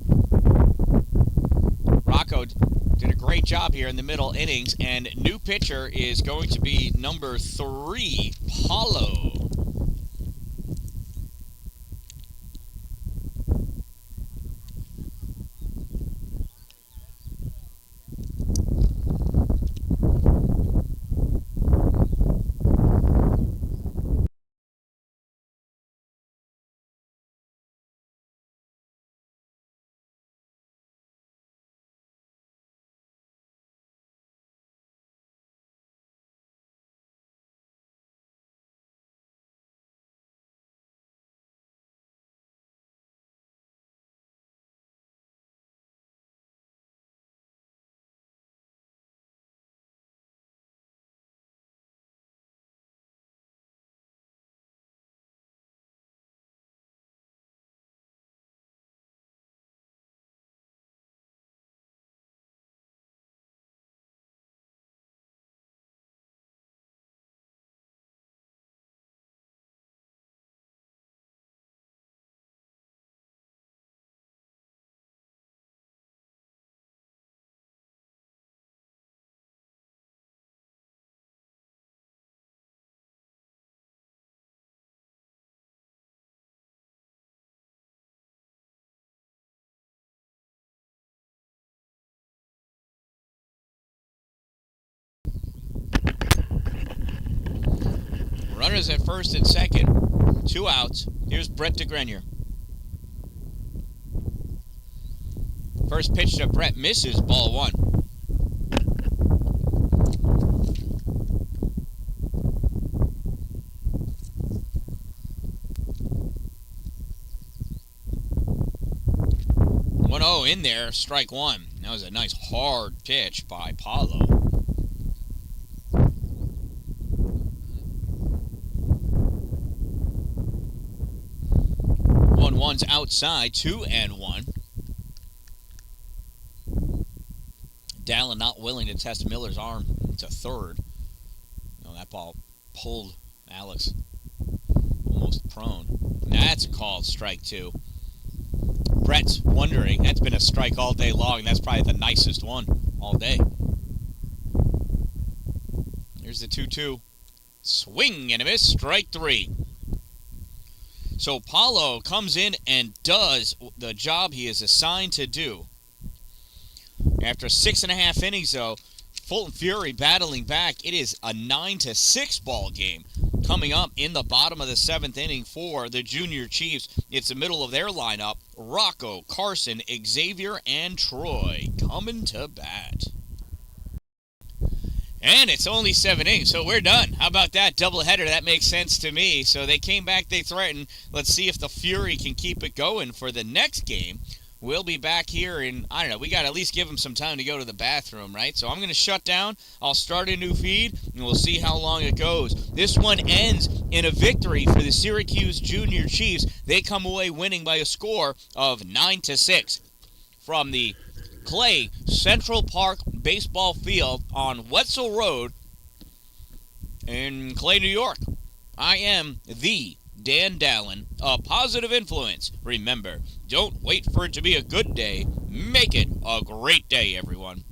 Rocco did a great job here in the middle innings, and new pitcher is going to be number 3, Paulo. Runners at first and second. 2 outs. Here's Brett DeGrenier. First pitch to Brett misses, ball one. In there, strike one. That was a nice hard pitch by Paulo. 1-1's outside, 2-1. Dalin not willing to test Miller's arm to third. That ball pulled Alex almost prone. That's called strike two. Brett's wondering, that's been a strike all day long, and that's probably the nicest one all day. Here's the 2-2. Swing and a miss, strike three. So Paulo comes in and does the job he is assigned to do. After 6.5 innings, though, Fulton Fury battling back. It is a 9-6 ball game coming up in the bottom of the 7th inning for the Junior Chiefs. It's the middle of their lineup. Rocco, Carson, Xavier, and Troy coming to bat. And it's only 7 innings, so we're done. How about that doubleheader? That makes sense to me. So they came back, they threatened. Let's see if the Fury can keep it going for the next game. We'll be back here in, I don't know, we got to at least give them some time to go to the bathroom, right? So I'm going to shut down. I'll start a new feed, and we'll see how long it goes. This one ends in a victory for the Syracuse Junior Chiefs. They come away winning by a score of 9-6 from the Clay Central Park baseball field on Wetzel Road in Clay, New York. I am the Dan-Dalin, a positive influence. Remember, don't wait for it to be a good day. Make it a great day, everyone.